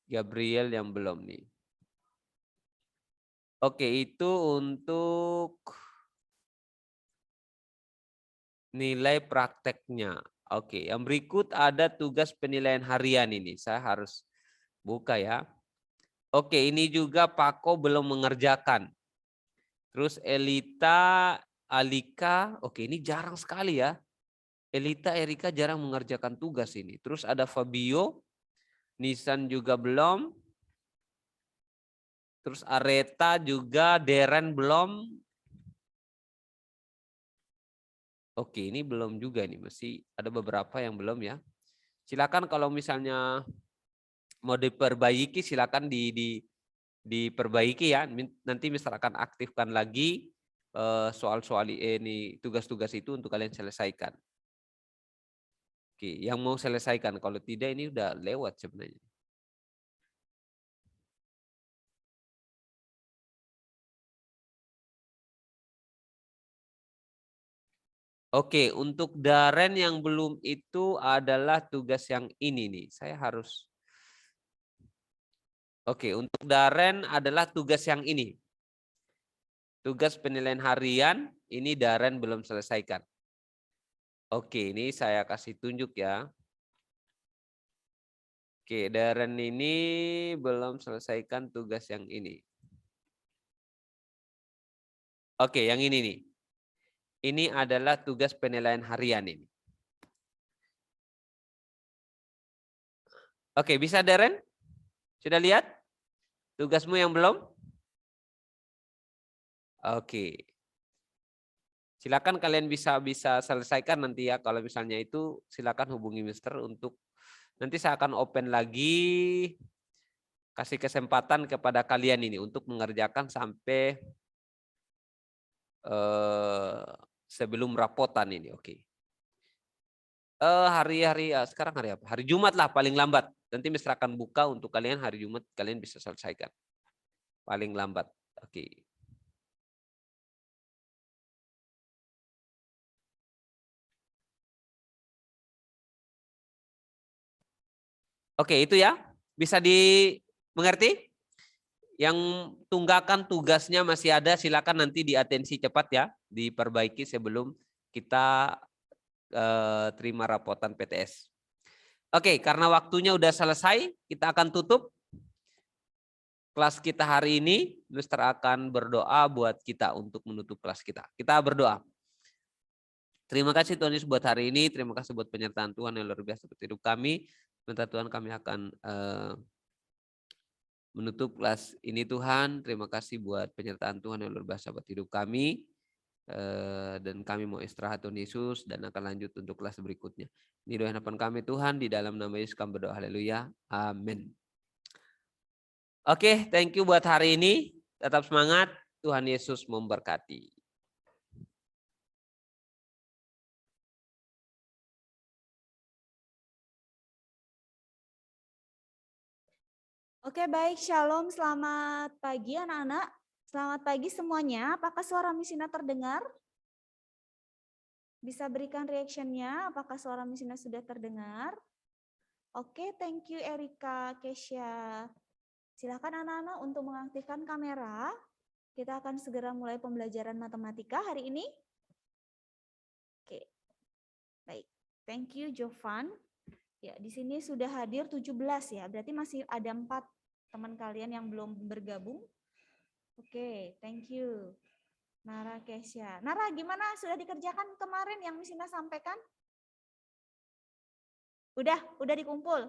Gabriel yang belum nih. Oke, itu untuk nilai prakteknya. Oke, yang berikut ada tugas penilaian harian ini. Saya harus buka ya. Oke, ini juga Pako belum mengerjakan. Terus Elita, Alika, oke ini jarang sekali ya. Elita, Erika jarang mengerjakan tugas ini. Terus ada Fabio, Nisan juga belum. Terus Areta juga, Deren belum. Oke, ini belum juga nih, masih ada beberapa yang belum ya. Silakan kalau misalnya mau diperbaiki, silakan diperbaiki ya. Nanti Mister akan aktifkan lagi soal-soal ini, tugas-tugas itu untuk kalian selesaikan. Oke, yang mau selesaikan, kalau tidak ini udah lewat sebenarnya. Oke, untuk Darren yang belum itu adalah tugas yang ini nih. Saya harus. Oke, untuk Darren adalah tugas yang ini. Tugas penilaian harian, ini Darren belum selesaikan. Oke, ini saya kasih tunjuk ya. Oke, Darren ini belum selesaikan tugas yang ini. Oke, yang ini nih. Ini adalah tugas penilaian harian ini. Oke, bisa Darren? Sudah lihat tugasmu yang belum? Oke. Silakan kalian bisa selesaikan nanti ya. Kalau misalnya itu silakan hubungi Mister untuk nanti saya akan open lagi, kasih kesempatan kepada kalian ini untuk mengerjakan sampai sebelum rapotan ini. Oke. Hari-hari sekarang hari apa? Hari Jumat lah paling lambat. Nanti Mister akan buka untuk kalian hari Jumat, kalian bisa selesaikan. Paling lambat. Oke. Oke, itu ya. Bisa dimengerti? Yang tunggakan tugasnya masih ada, silakan nanti diatensi cepat ya, diperbaiki sebelum kita terima rapotan PTS. Oke, karena waktunya udah selesai, kita akan tutup kelas kita hari ini. Mister akan berdoa buat kita untuk menutup kelas kita. Kita berdoa. Terima kasih Tuhan Yesus buat hari ini. Terima kasih buat penyertaan Tuhan yang luar biasa buat hidup kami. Minta Tuhan kami akan menutup kelas ini Tuhan. Terima kasih buat penyertaan Tuhan yang luar biasa buat hidup kami. Dan kami mau istirahat Tuhan Yesus dan akan lanjut untuk kelas berikutnya. Ini doa harapan kami Tuhan, di dalam nama Yesus kami berdoa, haleluya, amin. Oke, thank you buat hari ini. Tetap semangat, Tuhan Yesus memberkati. Oke, baik. Shalom, selamat pagi anak-anak. Selamat pagi semuanya. Apakah suara Misina terdengar? Bisa berikan reaction-nya, apakah suara Misina sudah terdengar? Oke, thank you Erika, Kesha. Silakan anak-anak untuk mengaktifkan kamera. Kita akan segera mulai pembelajaran matematika hari ini. Oke. Baik. Thank you, Jovan. Ya, di sini sudah hadir 17 ya. Berarti masih ada 4 teman kalian yang belum bergabung. Oke, thank you. Nara, Kesya. Nara, gimana? Sudah dikerjakan kemarin yang Misina sampaikan? Udah dikumpul.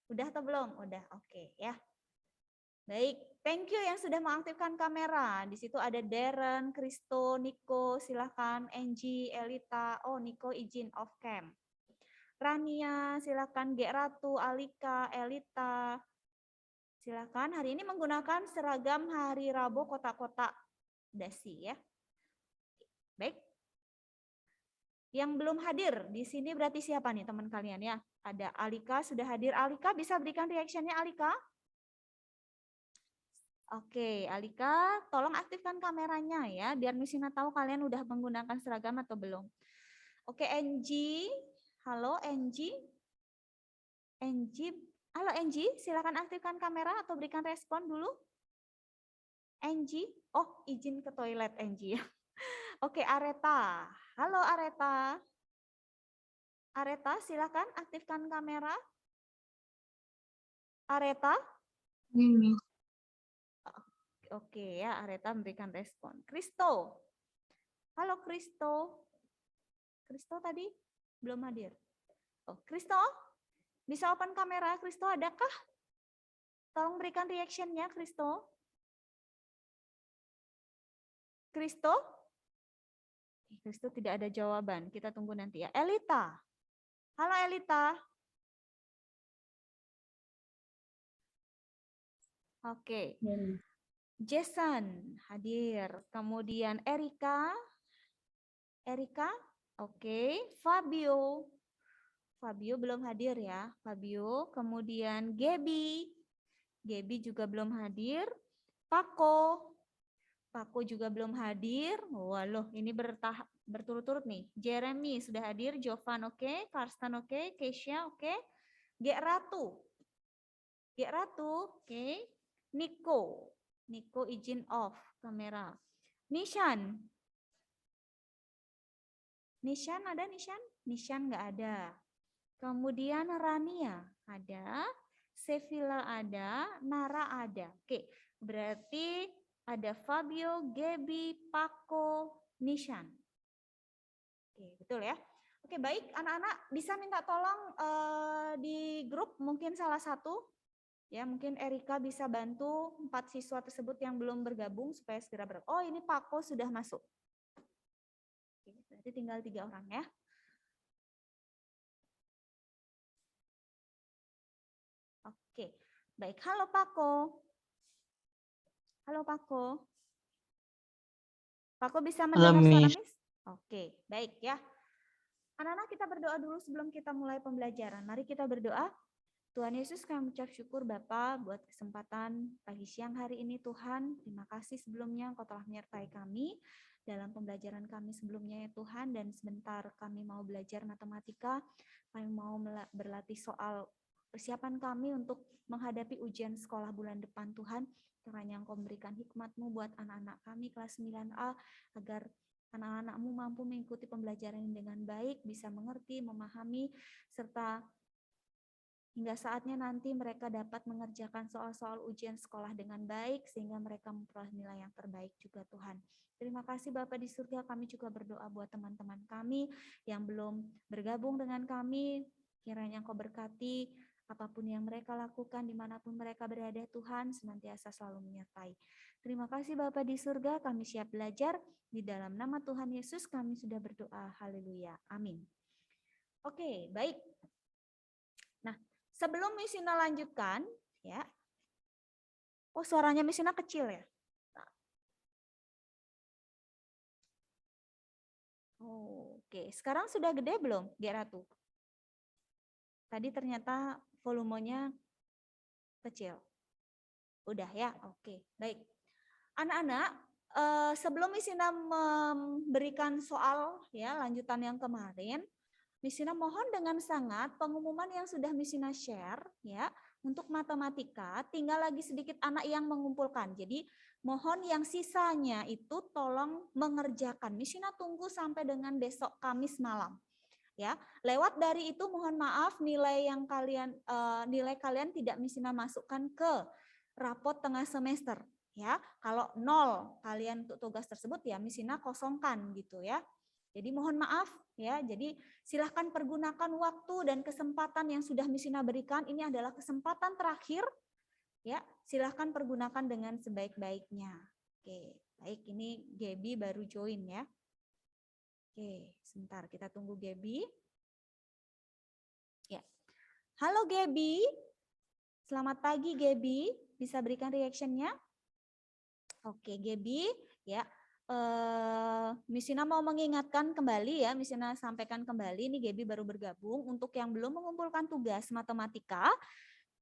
Udah atau belum? Udah, oke ya. Baik, thank you yang sudah mengaktifkan kamera. Di situ ada Darren, Kristo, Niko, silahkan. Angie, Elita. Oh, Niko izin off cam. Rania, silahkan. G Ratu, Alika, Elita. Silahkan. Hari ini menggunakan seragam hari Rabu kotak-kotak dasi ya. Baik. Yang belum hadir di sini berarti siapa nih teman kalian ya? Ada Alika sudah hadir. Alika bisa berikan reaksinya Alika? Oke, Alika, tolong aktifkan kameranya ya, biar Misina tahu kalian udah menggunakan seragam atau belum. Oke, Angie. Halo, Angie. Angie, halo Angie, silakan aktifkan kamera atau berikan respon dulu. Angie, oh izin ke toilet Angie. Oke, Areta. Halo Areta. Areta, silakan aktifkan kamera. Areta. Oke ya, Areta memberikan respon. Kristo. Halo Kristo. Kristo tadi belum hadir. Oh, Kristo, bisa open kamera. Kristo adakah? Tolong berikan reaction-nya Kristo. Kristo? Kristo tidak ada jawaban. Kita tunggu nanti ya. Elita. Halo Elita. Oke. Jason hadir, kemudian Erika, oke, Fabio belum hadir ya, Fabio, kemudian Gaby juga belum hadir, Paco juga belum hadir, waduh ini berturut-turut nih, Jeremy sudah hadir, Jovan oke, Karsten oke, Keisha oke, G Ratu oke, Niko izin off kamera. Nishan ada Nishan? Nishan nggak ada. Kemudian Rania ada, Sevilla ada, Nara ada. Oke, berarti ada Fabio, Gaby, Paco, Nishan. Oke, betul ya. Oke, baik anak-anak bisa minta tolong di grup mungkin salah satu. Ya, mungkin Erika bisa bantu 4 siswa tersebut yang belum bergabung supaya segera bergabung. Oh, ini Paco sudah masuk. Oke, berarti tinggal 3 orang ya. Oke, baik. Halo Paco. Paco bisa mendengar suara Miss? Oke, baik ya. Anak-anak kita berdoa dulu sebelum kita mulai pembelajaran. Mari kita berdoa. Tuhan Yesus, kami ucap syukur Bapa buat kesempatan pagi siang hari ini Tuhan. Terima kasih sebelumnya Engkau telah menyertai kami dalam pembelajaran kami sebelumnya ya Tuhan. Dan sebentar kami mau belajar matematika, kami mau berlatih soal persiapan kami untuk menghadapi ujian sekolah bulan depan Tuhan. Kiranya Engkau memberikan hikmat-Mu buat anak-anak kami kelas 9A agar anak-anak-Mu mampu mengikuti pembelajaran ini dengan baik, bisa mengerti, memahami, serta hingga saatnya nanti mereka dapat mengerjakan soal-soal ujian sekolah dengan baik sehingga mereka memperoleh nilai yang terbaik juga Tuhan. Terima kasih Bapa di surga, kami juga berdoa buat teman-teman kami yang belum bergabung dengan kami. Kiranya Engkau berkati apapun yang mereka lakukan dimanapun mereka berada Tuhan senantiasa selalu menyertai. Terima kasih Bapa di surga, kami siap belajar. Di dalam nama Tuhan Yesus kami sudah berdoa. Haleluya. Amin. Oke, baik. Nah, sebelum Misina lanjutkan, ya. Oh, suaranya Misina kecil ya. Oh, oke, sekarang sudah gede belum, G Ratu? Tadi ternyata volumenya kecil. Udah ya, oke, baik. Anak-anak, sebelum Misina memberikan soal ya lanjutan yang kemarin, Misina mohon dengan sangat pengumuman yang sudah Misina share ya untuk matematika, tinggal lagi sedikit anak yang mengumpulkan. Jadi mohon yang sisanya itu tolong mengerjakan. Misina tunggu sampai dengan besok Kamis malam. Ya, lewat dari itu mohon maaf nilai kalian tidak Misina masukkan ke rapot tengah semester ya. Kalau 0 kalian untuk tugas tersebut ya Misina kosongkan gitu ya. Jadi mohon maaf ya. Jadi silahkan pergunakan waktu dan kesempatan yang sudah Misina berikan. Ini adalah kesempatan terakhir ya. Silahkan pergunakan dengan sebaik-baiknya. Oke, baik, ini Gaby baru join ya. Oke, sebentar kita tunggu Gaby. Ya. Halo Gaby. Selamat pagi Gaby. Bisa berikan reaction-nya? Oke, Gaby ya. Misina mau mengingatkan kembali ya, Misina sampaikan kembali, ini Gaby baru bergabung. Untuk yang belum mengumpulkan tugas matematika,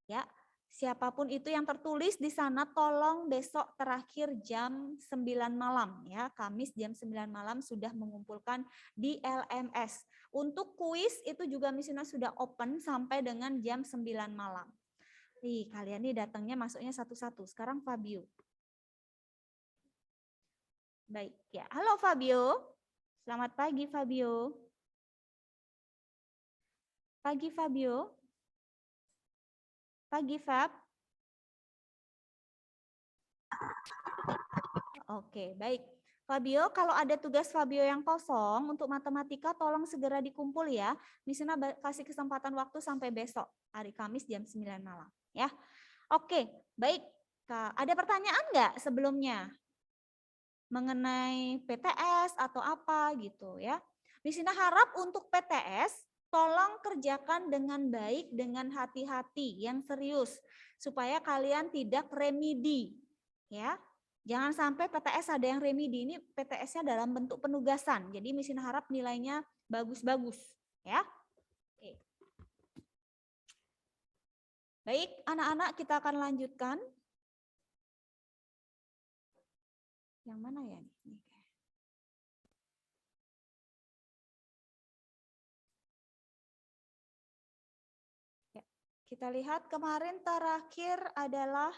ya siapapun itu yang tertulis di sana, tolong besok terakhir jam 9 malam ya, Kamis jam 9 malam sudah mengumpulkan di LMS. Untuk kuis itu juga Misina sudah open sampai dengan jam 9 malam. Nih, kalian nih datangnya masuknya satu-satu. Sekarang Fabio. Baik, ya. Halo Fabio. Selamat pagi Fabio. Pagi Fabio. Pagi Fab. Oke, baik. Fabio, kalau ada tugas Fabio yang kosong untuk matematika tolong segera dikumpul ya. Misina kasih kesempatan waktu sampai besok, hari Kamis jam 9 malam ya. Oke, baik. Ada pertanyaan nggak sebelumnya? Mengenai PTS atau apa gitu ya. Misina harap untuk PTS tolong kerjakan dengan baik, dengan hati-hati, yang serius supaya kalian tidak remedi ya. Jangan sampai PTS ada yang remedi, ini PTS-nya dalam bentuk penugasan. Jadi Misina harap nilainya bagus-bagus ya. Oke. Baik, anak-anak kita akan lanjutkan. Yang mana ya nih? Ya, kita lihat kemarin terakhir adalah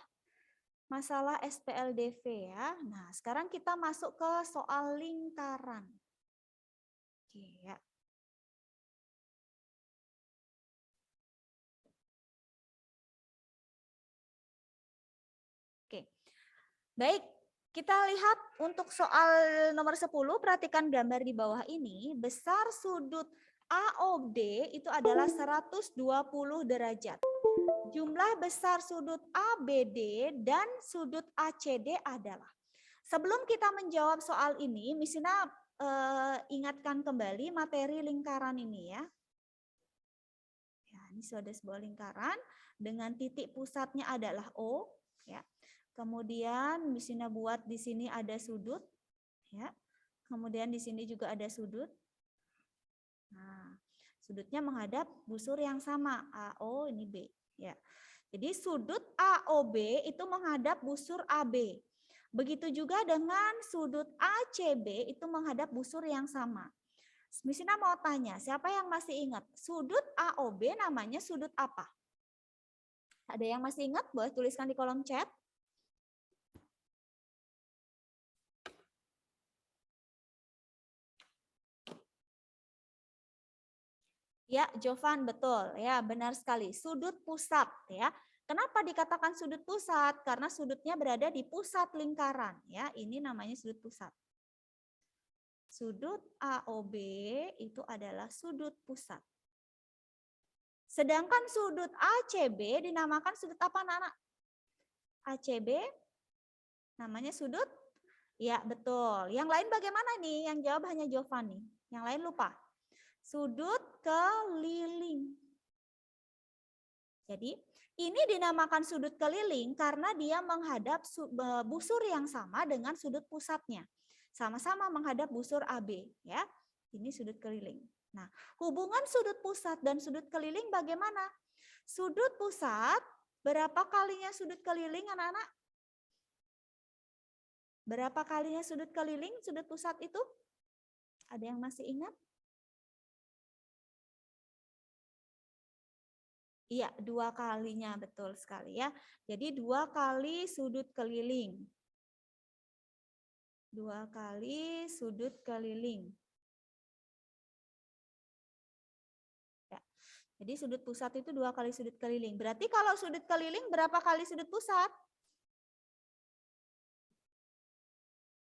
masalah SPLDV ya. Nah, sekarang kita masuk ke soal lingkaran. Oke ya. Oke. Baik. Kita lihat untuk soal nomor 10, perhatikan gambar di bawah ini, besar sudut AOB itu adalah 120 derajat. Jumlah besar sudut ABD dan sudut ACD adalah. Sebelum kita menjawab soal ini, Misina ingatkan kembali materi lingkaran ini ya. Ya, ini sudah sebuah lingkaran dengan titik pusatnya adalah O ya. Kemudian Misina buat di sini ada sudut, ya. Kemudian di sini juga ada sudut. Nah, sudutnya menghadap busur yang sama, AO ini B, ya. Jadi sudut AOB itu menghadap busur AB. Begitu juga dengan sudut ACB itu menghadap busur yang sama. Misina mau tanya, siapa yang masih ingat? Sudut AOB namanya sudut apa? Ada yang masih ingat? Boleh tuliskan di kolom chat. Ya, Jovan, betul. Ya, benar sekali. Sudut pusat ya. Kenapa dikatakan sudut pusat? Karena sudutnya berada di pusat lingkaran ya. Ini namanya sudut pusat. Sudut AOB itu adalah sudut pusat. Sedangkan sudut ACB dinamakan sudut apa, anak-anak? ACB namanya sudut? Ya, betul. Yang lain bagaimana nih? Yang jawab hanya Jovan nih. Yang lain lupa. Sudut keliling. Jadi ini dinamakan sudut keliling karena dia menghadap busur yang sama dengan sudut pusatnya. Sama-sama menghadap busur AB ya. Ini sudut keliling. Nah, hubungan sudut pusat dan sudut keliling bagaimana? Sudut pusat berapa kalinya sudut keliling, anak-anak? Berapa kalinya sudut keliling sudut pusat itu? Ada yang masih ingat? Iya, 2 kalinya, betul sekali ya. Jadi 2 kali sudut keliling. 2 kali sudut keliling. Ya. Jadi sudut pusat itu 2 kali sudut keliling. Berarti kalau sudut keliling berapa kali sudut pusat?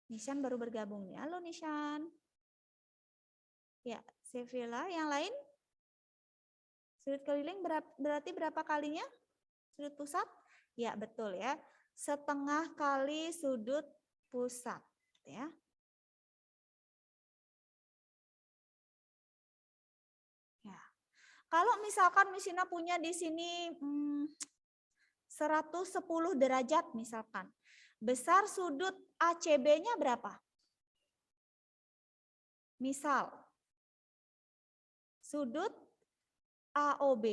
Nishan baru bergabung nih. Halo Nishan. Ya, Sevilla. Yang lain? Sudut keliling berarti berapa kalinya? Sudut pusat? Ya, betul ya. Setengah kali sudut pusat. Ya. Ya. Kalau misalkan Misina punya di sini 110 derajat misalkan. Besar sudut ACB-nya berapa? Misal, sudut AOB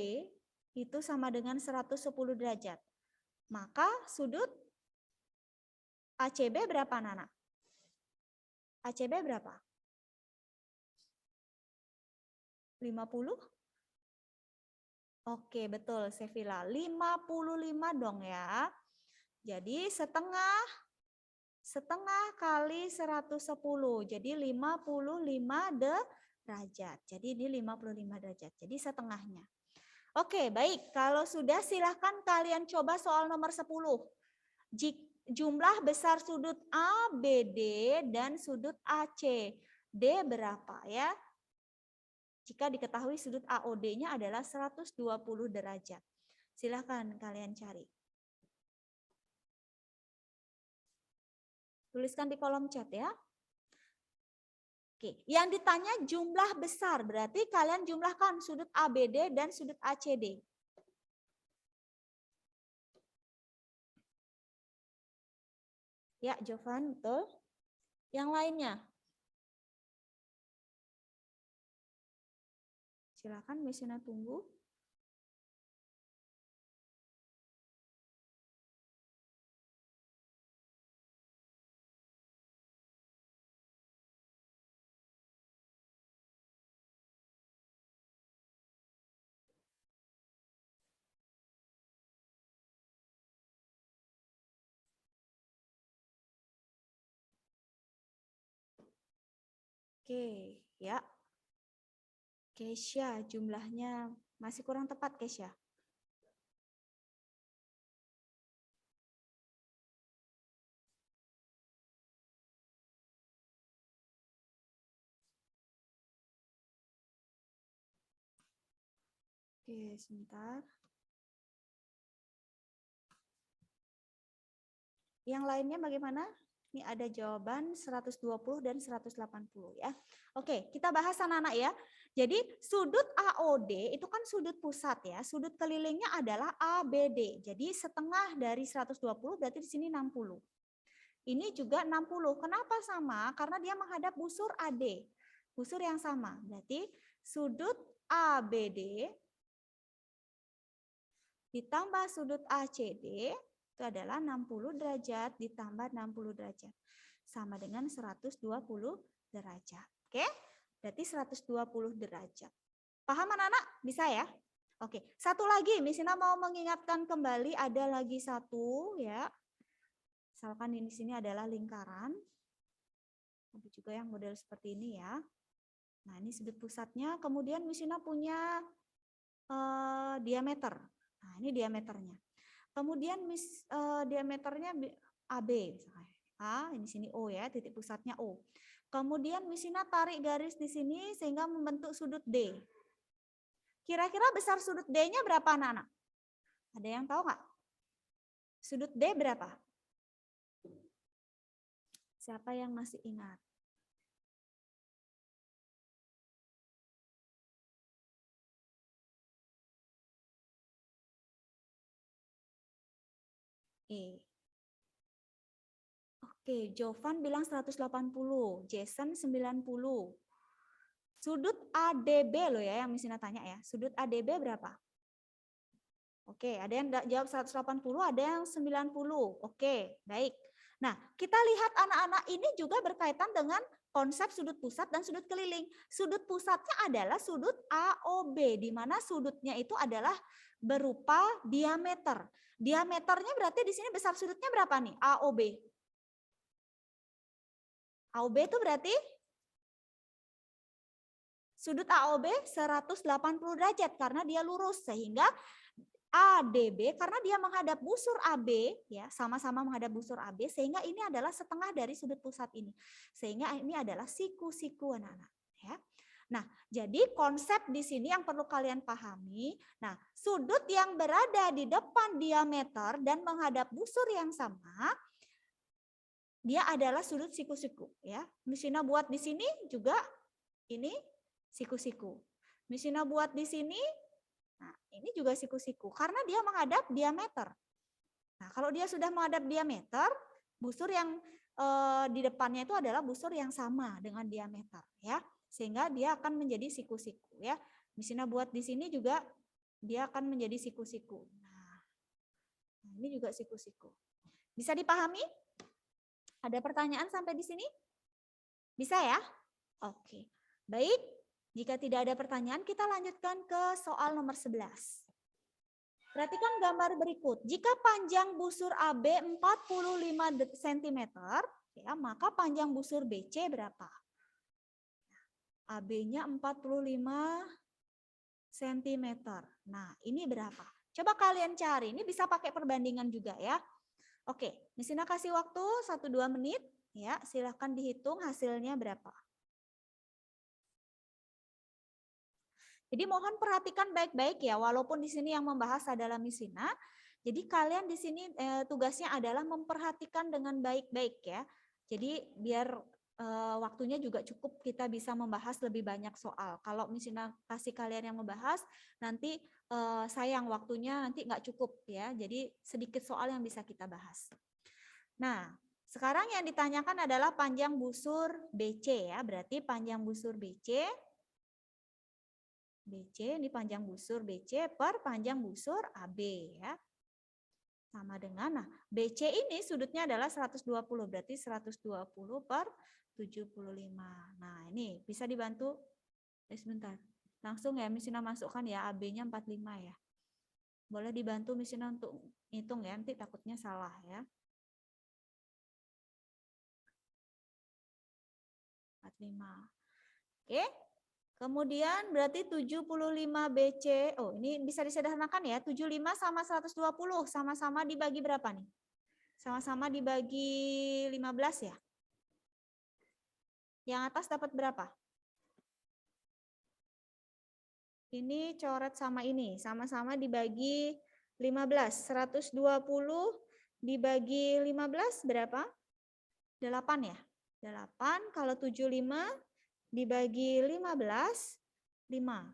itu sama dengan 110 derajat. Maka sudut ACB berapa, Nana? ACB berapa? 50? Oke, betul, Sevilla. 55 dong ya. Jadi setengah kali 110. Jadi 55 derajat. Jadi ini 55 derajat. Jadi setengahnya. Oke, baik. Kalau sudah silahkan kalian coba soal nomor 10. Jumlah besar sudut ABD dan sudut ACD berapa ya? Jika diketahui sudut AOD-nya adalah 120 derajat. Silahkan kalian cari. Tuliskan di kolom chat ya. Oke, yang ditanya jumlah besar, berarti kalian jumlahkan sudut ABD dan sudut ACD. Ya, Jovan, betul. Yang lainnya? Silakan, Mesina tunggu. Oke, ya. Kesya, jumlahnya masih kurang tepat, Kesya. Oke, sebentar. Yang lainnya bagaimana? Ini ada jawaban 120 dan 180 ya. Oke, kita bahas anak-anak ya. Jadi sudut AOD itu kan sudut pusat ya. Sudut kelilingnya adalah ABD. Jadi setengah dari 120 berarti di sini 60. Ini juga 60. Kenapa sama? Karena dia menghadap busur AD. Busur yang sama. Berarti sudut ABD ditambah sudut ACD itu adalah 60 derajat ditambah 60 derajat. Sama dengan 120 derajat. Oke? Berarti 120 derajat. Paham anak-anak? Bisa ya? Oke. Satu lagi, Misina mau mengingatkan kembali ada lagi satu ya. Misalkan di sini adalah lingkaran. Ada juga yang model seperti ini ya. Nah, ini sudut pusatnya. Kemudian Misina punya diameter. Nah, ini diameternya. Kemudian diameternya AB misalnya. A, ini sini O ya, titik pusatnya O. Kemudian Misina tarik garis di sini sehingga membentuk sudut D. Kira-kira besar sudut D-nya berapa anak-anak? Ada yang tahu nggak? Sudut D berapa? Siapa yang masih ingat? Oke, Jovan bilang 180, Jason 90. Sudut ADB loh ya yang Misina tanya ya. Sudut ADB berapa? Oke, ada yang jawab 180, ada yang 90. Oke, baik. Nah, kita lihat anak-anak ini juga berkaitan dengan konsep sudut pusat dan sudut keliling. Sudut pusatnya adalah sudut AOB, di mana sudutnya itu adalah berupa diameter. Diameternya berarti di sini besar sudutnya berapa nih? AOB. AOB itu berarti sudut AOB 180 derajat karena dia lurus, sehingga ADB karena dia menghadap busur AB, ya, sama-sama menghadap busur AB, sehingga ini adalah setengah dari sudut pusat ini. Sehingga ini adalah siku-siku anak-anak, ya. Nah, jadi konsep di sini yang perlu kalian pahami. Nah, sudut yang berada di depan diameter dan menghadap busur yang sama, dia adalah sudut siku-siku, ya. Misina buat di sini juga ini siku-siku. Misina buat di sini, nah, ini juga siku-siku karena dia menghadap diameter. Nah, kalau dia sudah menghadap diameter, busur yang di depannya itu adalah busur yang sama dengan diameter, ya. Sehingga dia akan menjadi siku-siku, ya. Misina buat di sini juga dia akan menjadi siku-siku. Nah, ini juga siku-siku. Bisa dipahami? Ada pertanyaan sampai di sini? Bisa ya? Oke. Baik. Jika tidak ada pertanyaan, kita lanjutkan ke soal nomor 11. Perhatikan gambar berikut. Jika panjang busur AB 45 cm, ya, maka panjang busur BC berapa? AB-nya 45 cm. Nah, ini berapa? Coba kalian cari. Ini bisa pakai perbandingan juga ya. Oke, Misina kasih waktu 1-2 menit. Ya, silahkan dihitung hasilnya berapa. Jadi mohon perhatikan baik-baik ya, walaupun di sini yang membahas adalah Misina. Jadi kalian di sini tugasnya adalah memperhatikan dengan baik-baik ya. Jadi biar waktunya juga cukup, kita bisa membahas lebih banyak soal. Kalau Misina kasih kalian yang membahas, nanti sayang waktunya nanti nggak cukup ya. Jadi sedikit soal yang bisa kita bahas. Nah, sekarang yang ditanyakan adalah panjang busur BC ya. Berarti panjang busur BC ini panjang busur BC per panjang busur AB ya. Sama dengan, nah BC ini sudutnya adalah 120, berarti 120 per 75. Nah ini bisa dibantu, sebentar. Langsung ya Misina masukkan ya, AB-nya 45 ya. Boleh dibantu Misina untuk hitung ya, nanti takutnya salah ya. 45. Oke. Kemudian berarti 75 BC, oh ini bisa disederhanakan ya, 75 sama 120, sama-sama dibagi berapa nih? Sama-sama dibagi 15 ya? Yang atas dapat berapa? Ini coret sama ini, sama-sama dibagi 15, 120 dibagi 15 berapa? 8 ya? 8, kalau 75 dibagi 15, 5.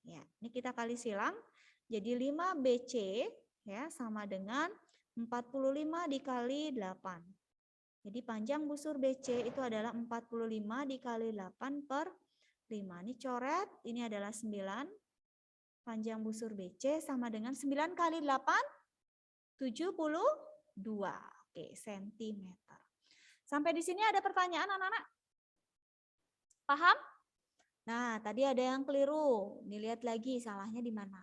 Ya, ini kita kali silang. Jadi 5 BC ya sama dengan 45 dikali 8. Jadi panjang busur BC itu adalah 45 dikali 8 per 5. Ini coret, ini adalah 9. Panjang busur BC sama dengan 9 kali 8, 72. Oke, sentimeter. Sampai di sini ada pertanyaan anak-anak? Paham? Nah, tadi ada yang keliru. Dilihat lagi salahnya di mana.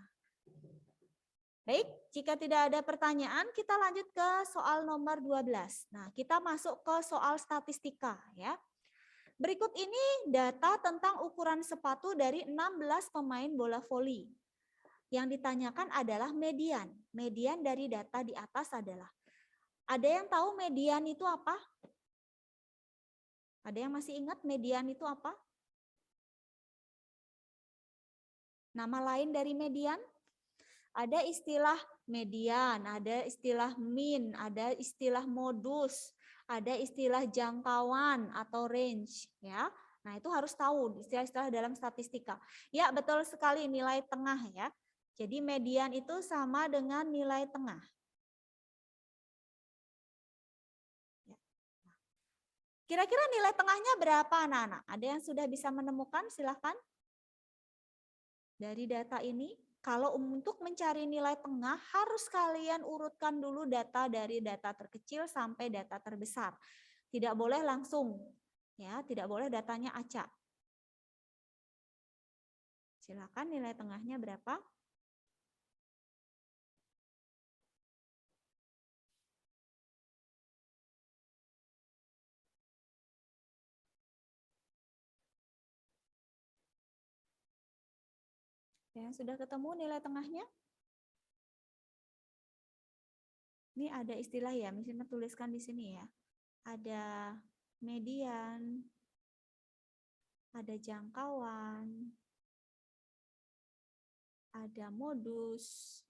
Baik, jika tidak ada pertanyaan, kita lanjut ke soal nomor 12. Nah, kita masuk ke soal statistika ya. Berikut ini data tentang ukuran sepatu dari 16 pemain bola voli. Yang ditanyakan adalah median. Median dari data di atas adalah. Ada yang tahu median itu apa? Ada yang masih ingat median itu apa? Nama lain dari median? Ada istilah median, ada istilah min, ada istilah modus, ada istilah jangkauan atau range ya. Nah, itu harus tahu istilah-istilah dalam statistika. Ya, betul sekali, nilai tengah ya. Jadi median itu sama dengan nilai tengah. Kira-kira nilai tengahnya berapa anak-anak? Ada yang sudah bisa menemukan? Silahkan. Dari data ini, kalau untuk mencari nilai tengah, harus kalian urutkan dulu data dari data terkecil sampai data terbesar. Tidak boleh langsung Ya, tidak boleh datanya acak. Silakan nilai tengahnya berapa? Ya, sudah ketemu nilai tengahnya? Ini ada istilah ya, misalnya tuliskan di sini ya. Ada median, ada jangkauan, ada modus,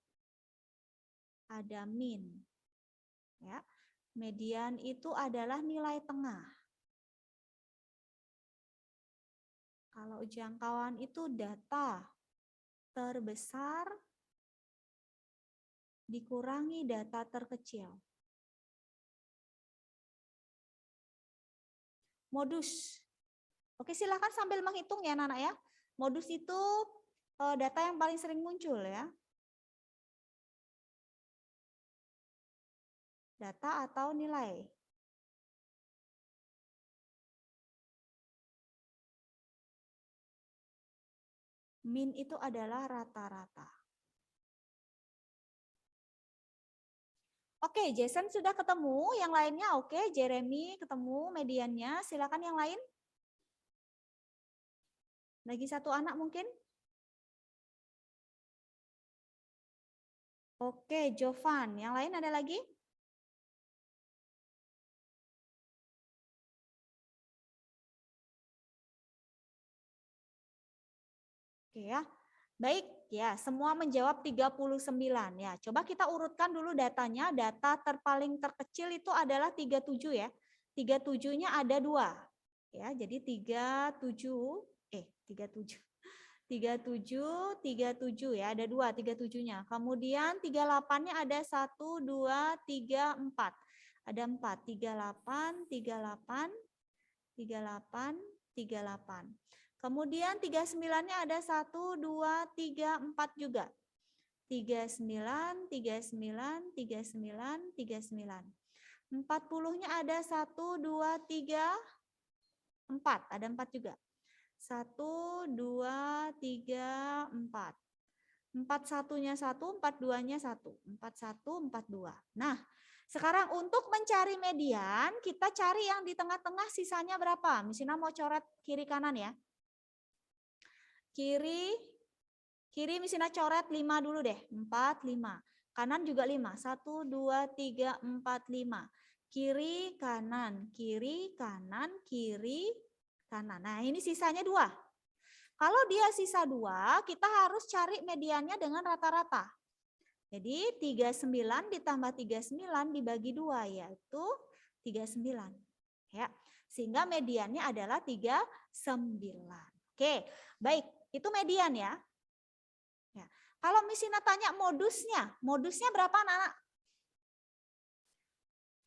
ada min. Ya. Median itu adalah nilai tengah. Kalau jangkauan itu data terbesar dikurangi data terkecil. Modus. Oke, silakan sambil menghitung ya anak-anak ya. Modus itu data yang paling sering muncul ya. Data atau nilai. Min itu adalah rata-rata. Oke, Jason sudah ketemu. Yang lainnya oke. Jeremy ketemu mediannya. Silakan yang lain. Lagi satu anak mungkin. Oke, Jovan. Yang lain ada lagi? Oke ya. Baik, ya, semua menjawab 39 ya. Coba kita urutkan dulu datanya. Data terpaling terkecil itu adalah 37 ya. 37-nya ada 2. Ya, jadi 37 ya, ada 2 37-nya. Kemudian 38-nya ada 1 2 3 4. Ada 4, 38 38 38 38. Kemudian 39-nya ada 1 2 3 4 juga. 39 39 39 39. 40-nya ada 1 2 3 4, ada 4 juga. 1 2 3 4. 41-nya 1, 42-nya 1. 41 42. Nah, sekarang untuk mencari median, kita cari yang di tengah-tengah sisanya berapa? Misalnya mau coret kiri kanan ya. Kiri misalnya coret 5 dulu deh. 4, 5. Kanan juga 5. 1, 2, 3, 4, 5. Kiri, kanan, kiri, kanan, kiri, kanan. Nah, ini sisanya 2. Kalau dia sisa 2, kita harus cari mediannya dengan rata-rata. Jadi 39 ditambah 39 dibagi 2, yaitu 39. Ya, sehingga mediannya adalah 39. Oke, baik. Itu median ya. Ya. Kalau misalnya tanya modusnya berapa anak-anak?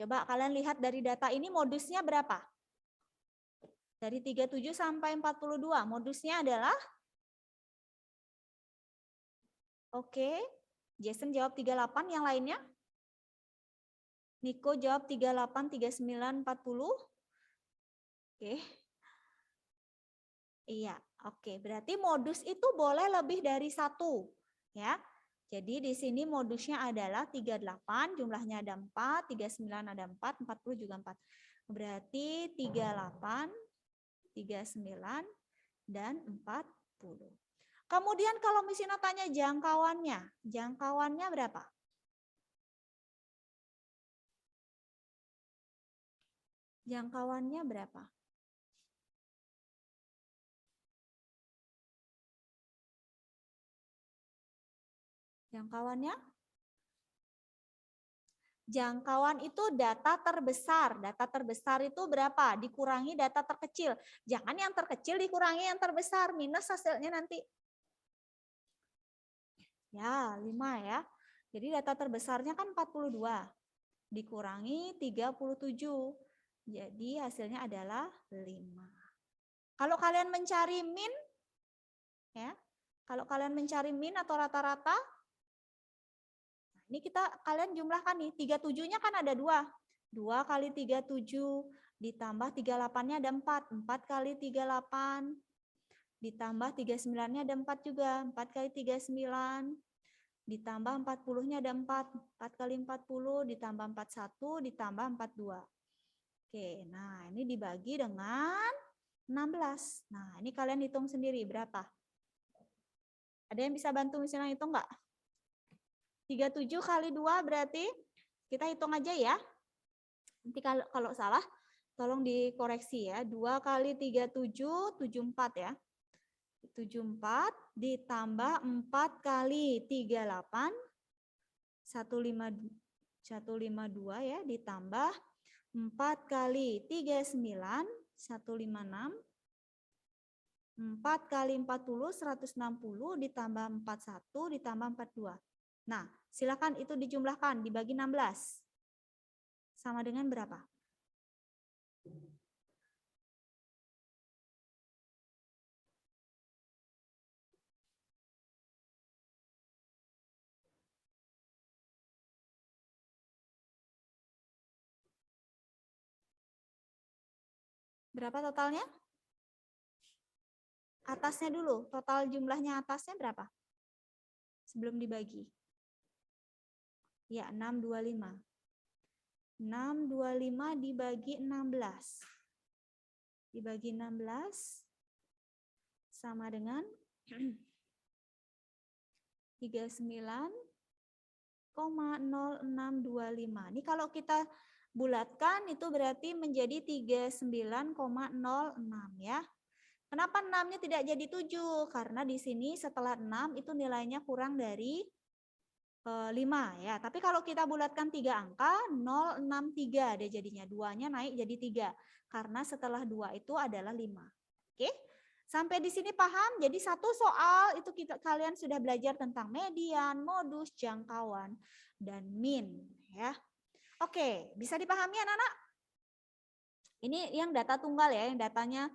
Coba kalian lihat dari data ini modusnya berapa? Dari 37 sampai 42, modusnya adalah? Oke, Jason jawab 38, yang lainnya? Niko jawab 38, 39, 40. Oke. Iya, oke. Berarti modus itu boleh lebih dari 1, ya. Jadi di sini modusnya adalah 38, jumlahnya ada 4, 39 ada 4, 40 juga 4. Berarti 38, 39 dan 40. Kemudian kalau misalnya tanya jangkauannya berapa? Jangkauannya berapa? Jangkauannya? Jangkauan itu data terbesar. Data terbesar itu berapa? Dikurangi data terkecil. Jangan yang terkecil dikurangi yang terbesar. Minus hasilnya nanti. Ya, 5 ya. Jadi data terbesarnya kan 42. Dikurangi 37. Jadi hasilnya adalah 5. Kalau kalian mencari min, ya, kalau kalian mencari min atau rata-rata, ini kalian jumlahkan nih, 37-nya kan ada 2. 2 kali 37 ditambah 38-nya ada 4. 4 kali 38 ditambah 39-nya ada 4 juga. 4 kali 39 ditambah 40-nya ada 4. 4 kali 40 ditambah 41 ditambah 42. Oke, nah ini dibagi dengan 16. Nah, ini kalian hitung sendiri berapa? Ada yang bisa bantu misalnya hitung nggak? 37 kali 2 berarti kita hitung aja ya. Nanti kalau salah tolong dikoreksi ya. 2 kali 37, 74 ya. 74 ditambah 4 kali 38, 152 ya, ditambah 4 kali 39, 156, 4 kali 40, 160, ditambah 41, ditambah 42. Nah, silakan itu dijumlahkan, dibagi 16. Sama dengan berapa? Berapa totalnya? Atasnya dulu, total jumlahnya atasnya berapa? Sebelum dibagi. Ya, 625. 625 dibagi 16. Dibagi 16 sama dengan 39,0625. Ini kalau kita bulatkan itu berarti menjadi 39,06 ya. Kenapa 6-nya tidak jadi 7? Karena di sini setelah 6 itu nilainya kurang dari 5 ya. Tapi kalau kita bulatkan 3 angka, 063 deh jadinya. 2-nya naik jadi 3. Karena setelah 2 itu adalah 5. Oke? Sampai di sini paham? Jadi satu soal itu kalian sudah belajar tentang median, modus, jangkauan, dan min ya. Oke, bisa dipahami anak-anak? Ini yang data tunggal ya, yang datanya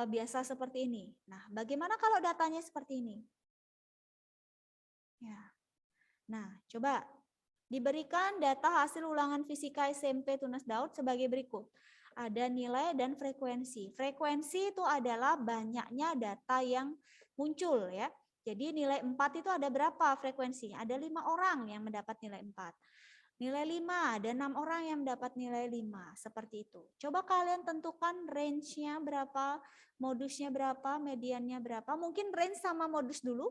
biasa seperti ini. Nah, bagaimana kalau datanya seperti ini? Ya. Nah, coba diberikan data hasil ulangan fisika SMP Tunas Daud sebagai berikut. Ada nilai dan frekuensi. Frekuensi itu adalah banyaknya data yang muncul ya. Jadi nilai 4 itu ada berapa frekuensinya? Ada 5 orang yang mendapat nilai 4. Nilai 5, ada 6 orang yang mendapat nilai 5. Seperti itu. Coba kalian tentukan range-nya berapa, modusnya berapa, mediannya berapa. Mungkin range sama modus dulu.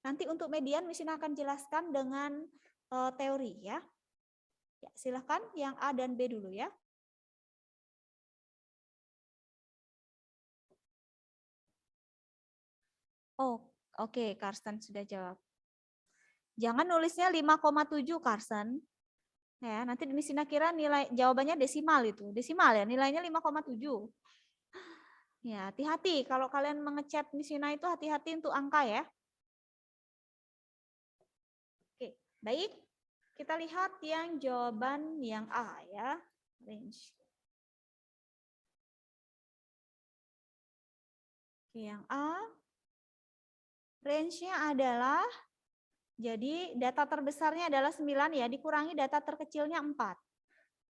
Nanti untuk median Miss Ina akan jelaskan dengan teori ya. Ya, silahkan yang A dan B dulu ya. Oh, oke, Karsten sudah jawab. Jangan nulisnya 5,7 Karsten. Ya, nanti Miss Ina kira nilai jawabannya desimal itu. Desimal ya, nilainya 5,7. Ya, hati-hati kalau kalian mengecap Miss Ina itu hati-hati untuk angka ya. Oke, baik. Kita lihat yang jawaban yang A ya, range. Oke, yang A. Range-nya adalah, jadi data terbesarnya adalah 9 ya, dikurangi data terkecilnya 4.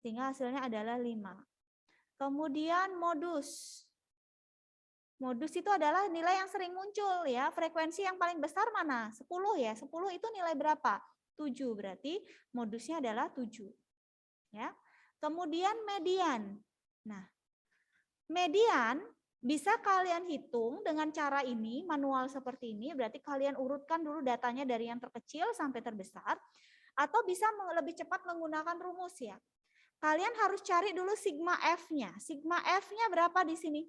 Sehingga hasilnya adalah 5. Kemudian modus. Modus itu adalah nilai yang sering muncul ya. Frekuensi yang paling besar mana? 10 ya. 10 itu nilai berapa? 7, berarti modusnya adalah 7. Ya. Kemudian median. Nah, median bisa kalian hitung dengan cara ini, manual seperti ini, berarti kalian urutkan dulu datanya dari yang terkecil sampai terbesar, atau bisa lebih cepat menggunakan rumus ya. Kalian harus cari dulu sigma F-nya. Sigma F-nya berapa di sini?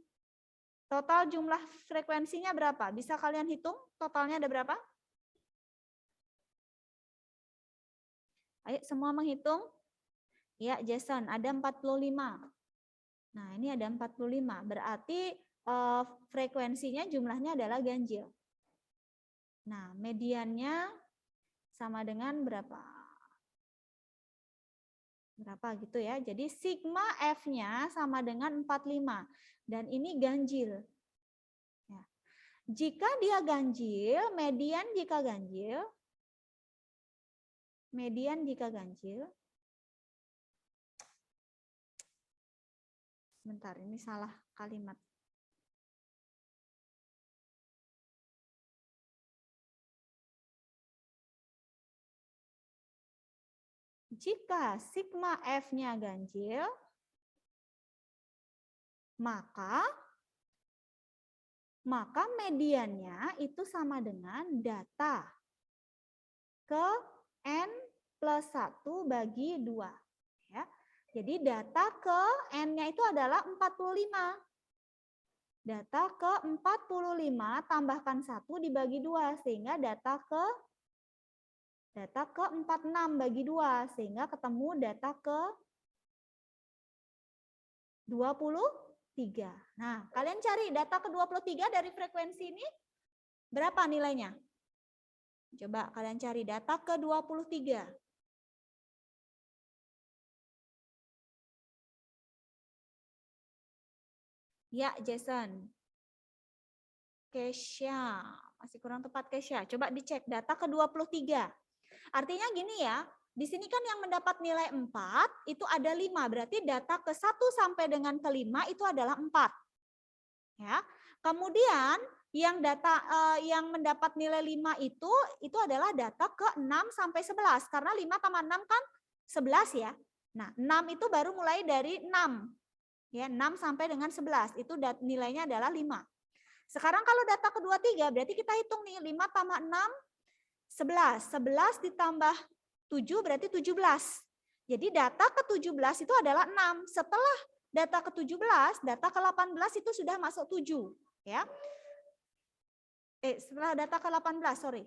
Total jumlah frekuensinya berapa? Bisa kalian hitung totalnya ada berapa? Ayo semua menghitung. Ya, Jason, ada 45. Nah, ini ada 45. Berarti frekuensinya jumlahnya adalah ganjil. Nah, mediannya sama dengan berapa? Berapa gitu ya. Jadi sigma F-nya sama dengan 45. Dan ini ganjil. Ya. Jika dia ganjil, median jika ganjil, Sebentar, ini salah kalimat. Jika sigma F-nya ganjil, maka mediannya itu sama dengan data ke N plus 1 bagi 2. Ya. Jadi data ke N-nya itu adalah 45. Data ke 45 tambahkan 1 dibagi 2, sehingga data ke 46 bagi 2, sehingga ketemu data ke 23. Nah, kalian cari data ke 23 dari frekuensi ini berapa nilainya? Coba kalian cari data ke 23. Ya, Jason. Kesha. Masih kurang tepat, Kesha. Coba dicek data ke 23. Artinya gini ya, di sini kan yang mendapat nilai 4 itu ada 5, berarti data ke 1 sampai dengan ke 5 itu adalah 4. Ya. Kemudian yang yang mendapat nilai 5 itu adalah data ke 6 sampai 11 karena 5 tambah 6 kan 11 ya. Nah, 6 itu baru mulai dari 6. Ya, 6 sampai dengan 11 itu nilainya adalah 5. Sekarang kalau data ke 23 berarti kita hitung nih 5 tambah 6 11. 11 ditambah 7 berarti 17. Jadi data ke-17 itu adalah 6. Setelah data ke-17, data ke-18 itu sudah masuk 7. Ya. Setelah data ke-18, sorry.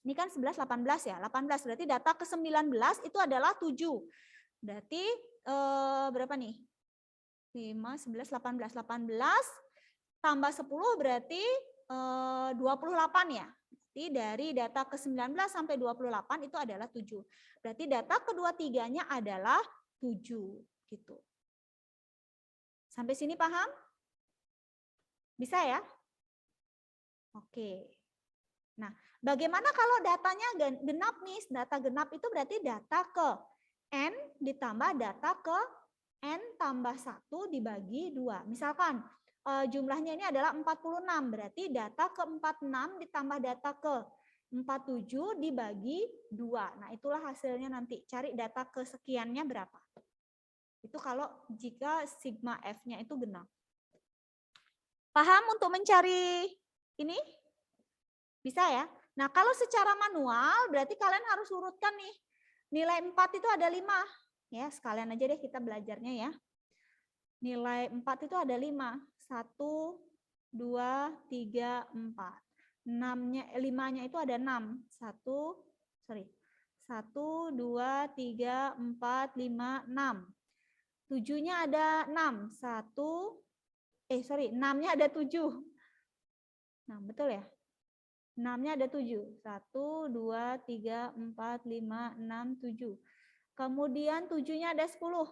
Ini kan 11, 18 ya. 18 berarti data ke-19 itu adalah 7. Berarti berapa nih? 5, 11, 18. 18 tambah 10 berarti 28 ya. Dari data ke-19 sampai 28 itu adalah 7. Berarti data kedua-tiganya adalah 7 gitu. Sampai sini paham? Bisa ya? Oke. Nah, bagaimana kalau datanya genap nih? Data genap itu berarti data ke N ditambah data ke N tambah 1 dibagi 2. Misalkan jumlahnya ini adalah 46, berarti data ke 46 ditambah data ke 47 dibagi 2. Nah, itulah hasilnya nanti. Cari data kesekiannya berapa. Itu kalau jika sigma F-nya itu genap. Paham untuk mencari ini? Bisa ya? Nah, kalau secara manual berarti kalian harus urutkan nih. Nilai 4 itu ada 5. Ya, sekalian aja deh kita belajarnya ya. Nilai 4 itu ada 5. 1, 2, 3, 4. 5-nya itu ada 6. 1, 2, 3, 4, 5, 6. 7-nya ada 6. 6-nya ada 7. Nah, betul ya? 6-nya ada 7. 1, 2, 3, 4, 5, 6, 7. Kemudian 7-nya ada 10.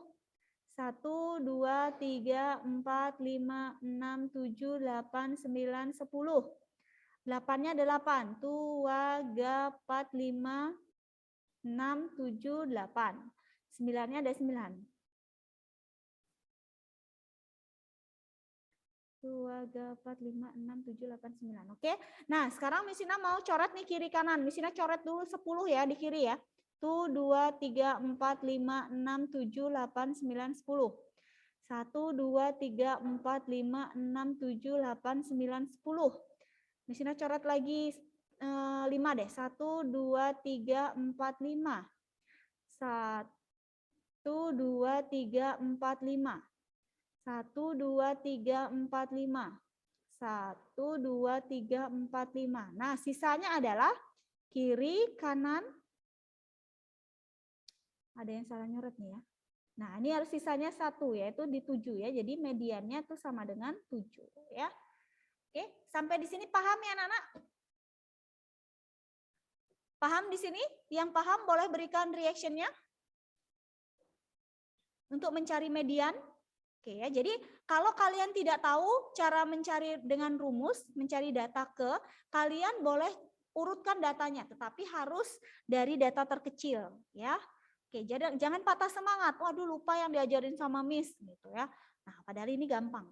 1, 2, 3, 4, 5, 6, 7, 8, 9, 10. 8-nya ada 8. 2, 3, 4, 5, 6, 7, 8. 9-nya ada 9. 2, 3, 4, 5, 6, 7, 8, 9. Oke. Nah, sekarang Misina mau coret nih kiri kanan. Misina coret dulu 10 ya di kiri ya. 1, 2, 3, 4, 5, 6, 7, 8, 9, 10. 1, 2, 3, 4, 5, 6, 7, 8, 9, 10. Misina coret lagi 5 deh. 1, 2, 3, 4, 5. 1, 2, 3, 4, 5. 1, 2, 3, 4, 5. 1, 2, 3, 4, 5. Nah, sisanya adalah kiri, kanan. Ada yang salah nyoret nih ya. Nah, ini harus sisanya 1 yaitu di 7 ya. Jadi mediannya itu sama dengan 7 ya. Oke, sampai di sini paham ya anak-anak? Paham di sini? Yang paham boleh berikan reaction-nya untuk mencari median. Oke ya, jadi kalau kalian tidak tahu cara mencari dengan rumus, mencari data ke, kalian boleh urutkan datanya, tetapi harus dari data terkecil ya. Oke, jangan patah semangat. Waduh, lupa yang diajarin sama Miss gitu ya. Nah, padahal ini gampang.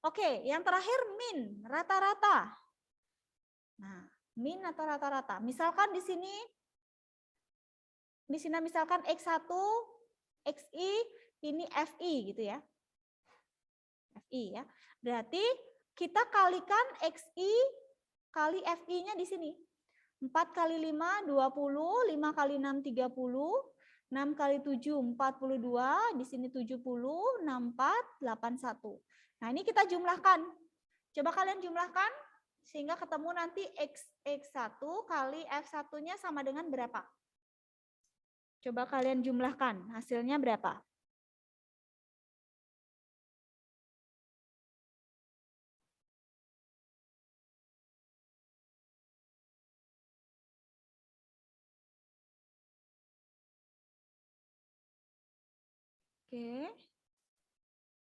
Oke, yang terakhir min, rata-rata. Nah, min atau rata-rata. Misalkan di sini misalkan X1, XI, ini FI gitu ya. FI ya. Berarti kita kalikan XI kali FI-nya di sini. 4 kali 5, 20, 5 kali 6, 30, 6 kali 7, 42, di sini 70, 64, 81. Nah, ini kita jumlahkan. Coba kalian jumlahkan, sehingga ketemu nanti X1 kali F1-nya sama dengan berapa? Coba kalian jumlahkan, hasilnya berapa? Oke.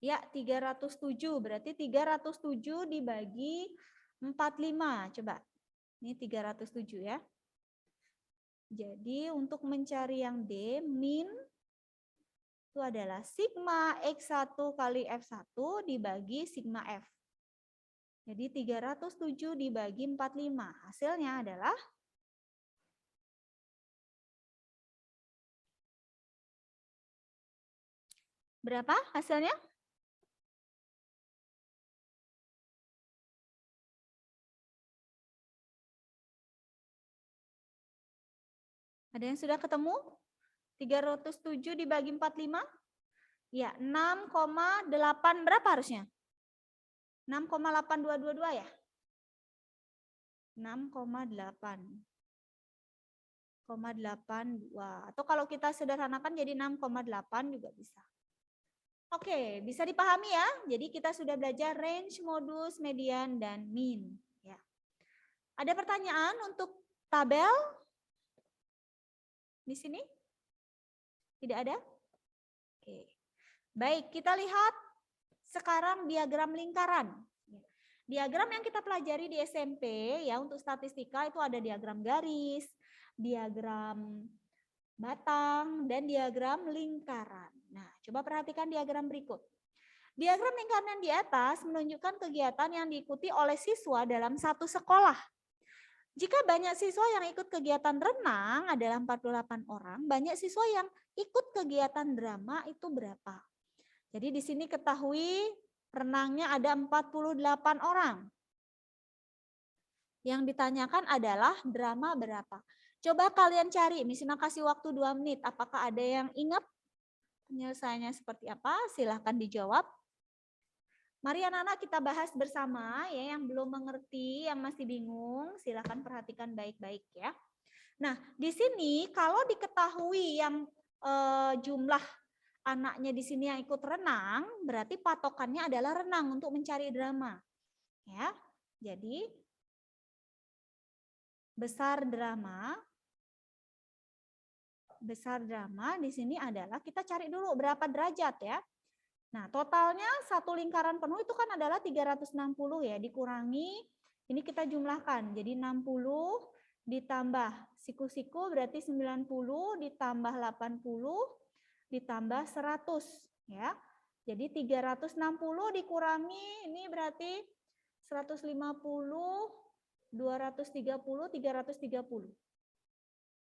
Ya, 307. Berarti 307 dibagi 45. Coba. Ini 307 ya. Jadi untuk mencari yang D, min itu adalah sigma X1 kali F1 dibagi sigma F. Jadi 307 dibagi 45. Hasilnya adalah berapa hasilnya? Ada yang sudah ketemu? 307 dibagi 45? Ya, 6,8 berapa harusnya? 6,8222 ya? 6,82. Atau kalau kita sederhanakan jadi 6,8 juga bisa. Oke, bisa dipahami ya? Jadi kita sudah belajar range, modus, median, dan mean. Ya. Ada pertanyaan untuk tabel? Di sini? Tidak ada? Oke. Baik, kita lihat sekarang diagram lingkaran. Diagram yang kita pelajari di SMP ya untuk statistika itu ada diagram garis, diagram batang, dan diagram lingkaran. Nah, coba perhatikan diagram berikut. Diagram lingkaran yang di atas menunjukkan kegiatan yang diikuti oleh siswa dalam satu sekolah. Jika banyak siswa yang ikut kegiatan renang adalah 48 orang, banyak siswa yang ikut kegiatan drama itu berapa? Jadi di sini ketahui renangnya ada 48 orang. Yang ditanyakan adalah drama berapa? Coba kalian cari, misalnya kasih waktu 2 menit, apakah ada yang ingat penyelesaiannya seperti apa? Silahkan dijawab. Mari anak-anak kita bahas bersama ya, yang belum mengerti, yang masih bingung, silahkan perhatikan baik-baik ya. Nah, di sini kalau diketahui yang jumlah anaknya di sini yang ikut renang, berarti patokannya adalah renang untuk mencari drama. Ya. Jadi besar drama di sini adalah kita cari dulu berapa derajat ya. Nah, totalnya satu lingkaran penuh itu kan adalah 360 ya, dikurangi ini kita jumlahkan. Jadi 60 ditambah siku-siku berarti 90 ditambah 80 ditambah 100 ya. Jadi 360 dikurangi ini berarti 150, 230, 330.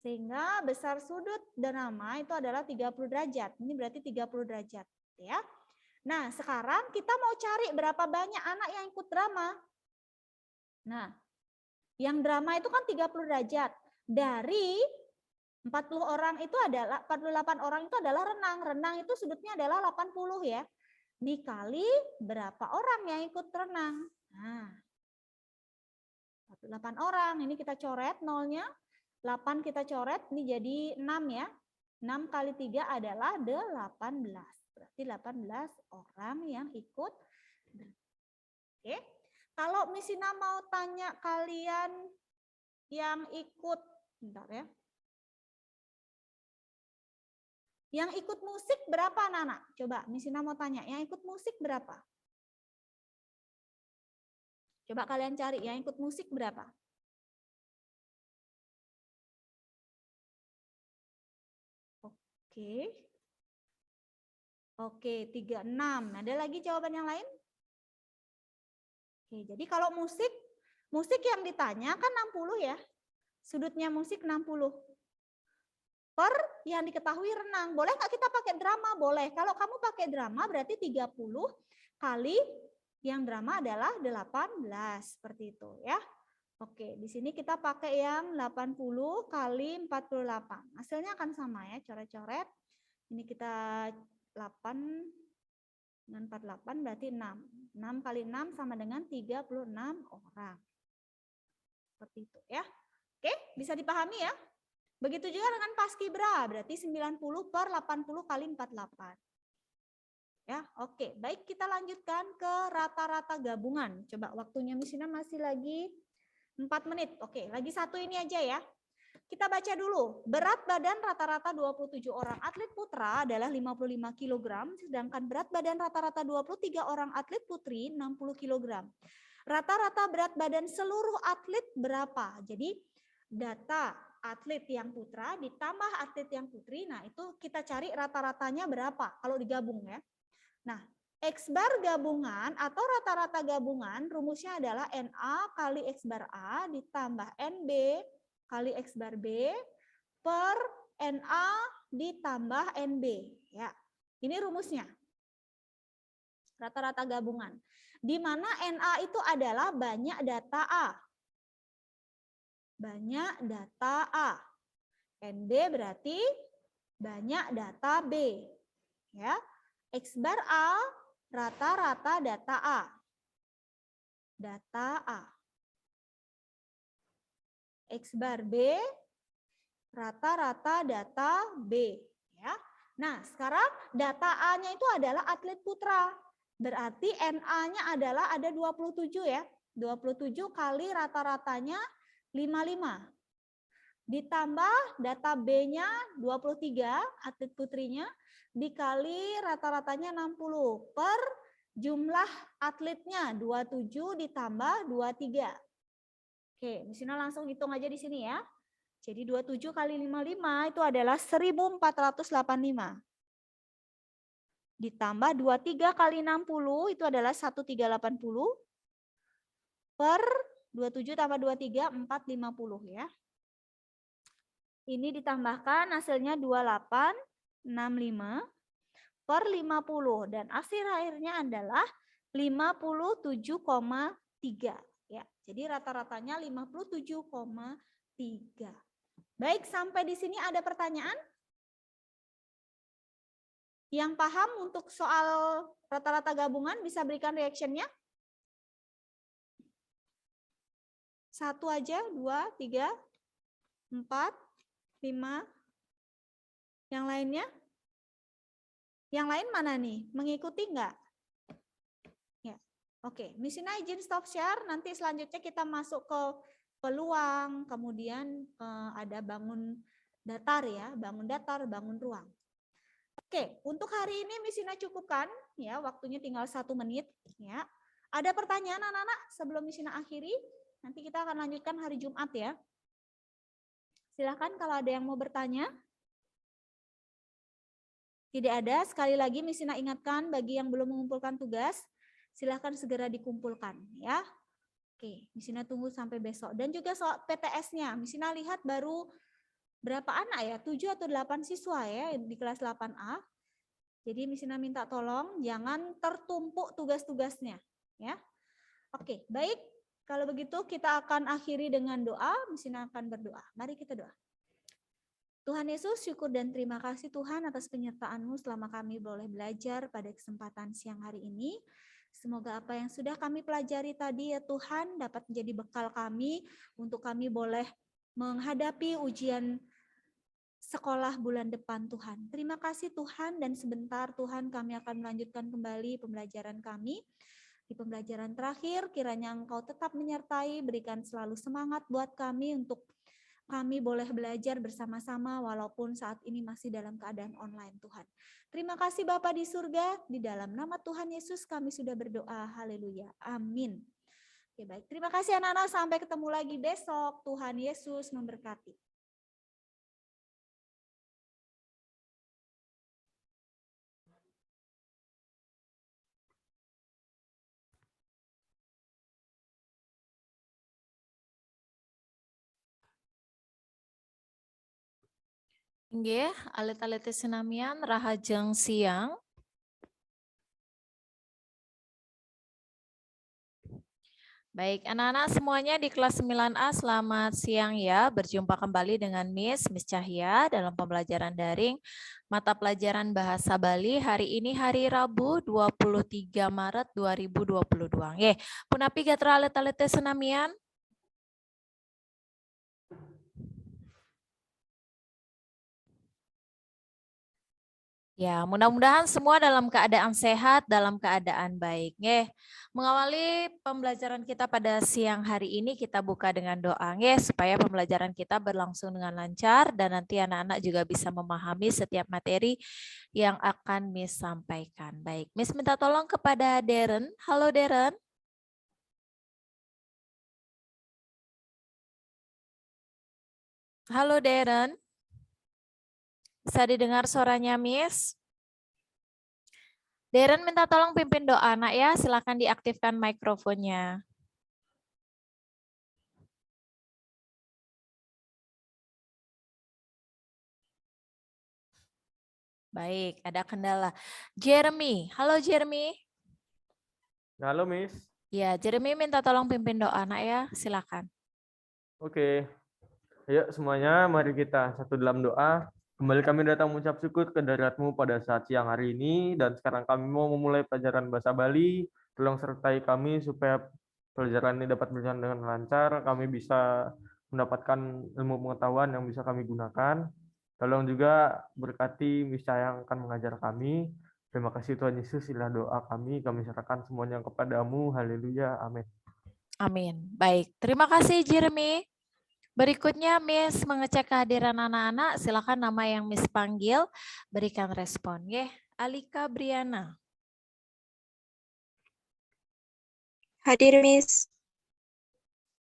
Sehingga besar sudut drama itu adalah 30 derajat. Ini berarti 30 derajat ya. Nah, sekarang kita mau cari berapa banyak anak yang ikut drama. Nah, yang drama itu kan 30 derajat. Dari 40 orang itu adalah 48 orang itu adalah renang. Renang itu sudutnya adalah 80 ya. Dikali berapa orang yang ikut renang. Nah, 48 orang. Ini kita coret nolnya. 8 kita coret, ini jadi 6 ya. 6 kali 3 adalah 18. Berarti 18 orang yang ikut. Oke. Kalau Miss Ina mau tanya kalian yang ikut, bentar ya. Yang ikut musik berapa anak-anak? Coba Miss Ina mau tanya, yang ikut musik berapa? Coba kalian cari, yang ikut musik berapa? Oke. Oke, 36. Ada lagi jawaban yang lain? Oke, jadi kalau musik yang ditanya kan 60 ya. Sudutnya musik 60. Per yang diketahui renang. Boleh nggak kita pakai drama? Boleh. Kalau kamu pakai drama berarti 30 kali yang drama adalah 18. Seperti itu ya. Oke, di sini kita pakai yang 80 kali 48. Hasilnya akan sama ya, coret-coret. Ini kita 8 dengan 48 berarti 6. 6 kali 6 sama dengan 36 orang. Seperti itu ya. Oke, bisa dipahami ya? Begitu juga dengan paskibra, berarti 90 per 80 kali 48. Ya, oke. Baik, kita lanjutkan ke rata-rata gabungan. Coba waktunya Miss Ina masih lagi 4 menit. Oke, lagi satu ini aja ya. Kita baca dulu. Berat badan rata-rata 27 orang atlet putra adalah 55 kg, sedangkan berat badan rata-rata 23 orang atlet putri 60 kg. Rata-rata berat badan seluruh atlet berapa? Jadi data atlet yang putra ditambah atlet yang putri, nah itu kita cari rata-ratanya berapa kalau digabung ya. Nah, X bar gabungan atau rata-rata gabungan rumusnya adalah NA kali X bar A ditambah NB kali X bar B per NA ditambah NB. Ya, ini rumusnya. Rata-rata gabungan. Di mana NA itu adalah banyak data A. Banyak data A. NB berarti banyak data B. Ya. X bar A rata-rata data A. Data A. X bar B rata-rata data B. Ya. Nah, sekarang data A-nya itu adalah atlet putra. Berarti NA-nya adalah ada 27 ya. 27 kali rata-ratanya 55. Ditambah data B-nya 23, atlet putrinya, dikali rata-ratanya 60 per jumlah atletnya 27 ditambah 23. Oke, Miss Ina langsung hitung aja di sini ya. Jadi 27 kali 55 itu adalah 1485. Ditambah 23 kali 60 itu adalah 1380 per 27 tambah 23 450 ya. Ini ditambahkan hasilnya 2865 per 50 dan hasil akhirnya adalah 57,3 ya. Jadi rata-ratanya 57,3. Baik, sampai di sini ada pertanyaan? Yang paham untuk soal rata-rata gabungan bisa berikan reaction-nya? 1 aja, 2, 3, 4, 5. Yang lainnya? Yang lain mana nih? Mengikuti enggak? Ya. Oke, Miss Ina izin stop share. Nanti selanjutnya kita masuk ke peluang, kemudian ada bangun datar ya, bangun datar, bangun ruang. Oke, untuk hari ini Miss Ina cukupkan ya, waktunya tinggal 1 menit ya. Ada pertanyaan anak-anak sebelum Miss Ina akhiri? Nanti kita akan lanjutkan hari Jumat ya. Silakan kalau ada yang mau bertanya. Tidak ada, sekali lagi Miss Ina ingatkan bagi yang belum mengumpulkan tugas, silakan segera dikumpulkan ya. Oke, Miss Ina tunggu sampai besok. Dan juga soal PTS-nya, Miss Ina lihat baru berapa anak ya? 7 atau 8 siswa ya di kelas 8A. Jadi Miss Ina minta tolong jangan tertumpuk tugas-tugasnya ya. Oke, baik. Kalau begitu kita akan akhiri dengan doa. Miss Ina akan berdoa. Mari kita doa. Tuhan Yesus, syukur dan terima kasih Tuhan atas penyertaan-Mu selama kami boleh belajar pada kesempatan siang hari ini. Semoga apa yang sudah kami pelajari tadi ya Tuhan dapat menjadi bekal kami untuk kami boleh menghadapi ujian sekolah bulan depan Tuhan. Terima kasih Tuhan dan sebentar Tuhan kami akan melanjutkan kembali pembelajaran kami. Di pembelajaran terakhir kiranya Engkau tetap menyertai, berikan selalu semangat buat kami untuk kami boleh belajar bersama-sama walaupun saat ini masih dalam keadaan online Tuhan. Terima kasih Bapa di surga, di dalam nama Tuhan Yesus kami sudah berdoa. Haleluya. Amin. Oke, baik. Terima kasih anak-anak, sampai ketemu lagi besok. Tuhan Yesus memberkati. Nggih, alit-alit sinamian rahajeng siang. Baik, anak-anak semuanya di kelas 9A selamat siang ya. Berjumpa kembali dengan Miss Cahya dalam pembelajaran daring mata pelajaran Bahasa Bali. Hari ini hari Rabu 23 Maret 2022. Nggih, punapi gatra alit-alit sinamian? Ya, mudah-mudahan semua dalam keadaan sehat, dalam keadaan baik. Mengawali pembelajaran kita pada siang hari ini, kita buka dengan doa supaya pembelajaran kita berlangsung dengan lancar dan nanti anak-anak juga bisa memahami setiap materi yang akan Miss sampaikan. Baik, Miss minta tolong kepada Darren. Halo Darren. Halo Darren. Bisa didengar suaranya, Miss? Darren minta tolong pimpin doa, nak ya. Silakan diaktifkan mikrofonnya. Baik, ada kendala. Jeremy, halo Jeremy. Halo, Miss. Ya, Jeremy minta tolong pimpin doa, nak ya. Silakan. Oke. Ayo semuanya, mari kita satu dalam doa. Kembali kami datang mengucap syukur ke hadirat-Mu pada saat siang hari ini, dan sekarang kami mau memulai pelajaran Bahasa Bali. Tolong sertai kami supaya pelajaran ini dapat berjalan dengan lancar, kami bisa mendapatkan ilmu pengetahuan yang bisa kami gunakan. Tolong juga berkati Miss Cahya yang akan mengajar kami. Terima kasih Tuhan Yesus, inilah doa kami serahkan semuanya kepada-Mu. Haleluya, amin. Amin. Baik, terima kasih Jeremy. Berikutnya Miss mengecek kehadiran anak-anak. Silakan nama yang Miss panggil, berikan respon. Alika Briana. Hadir, Miss.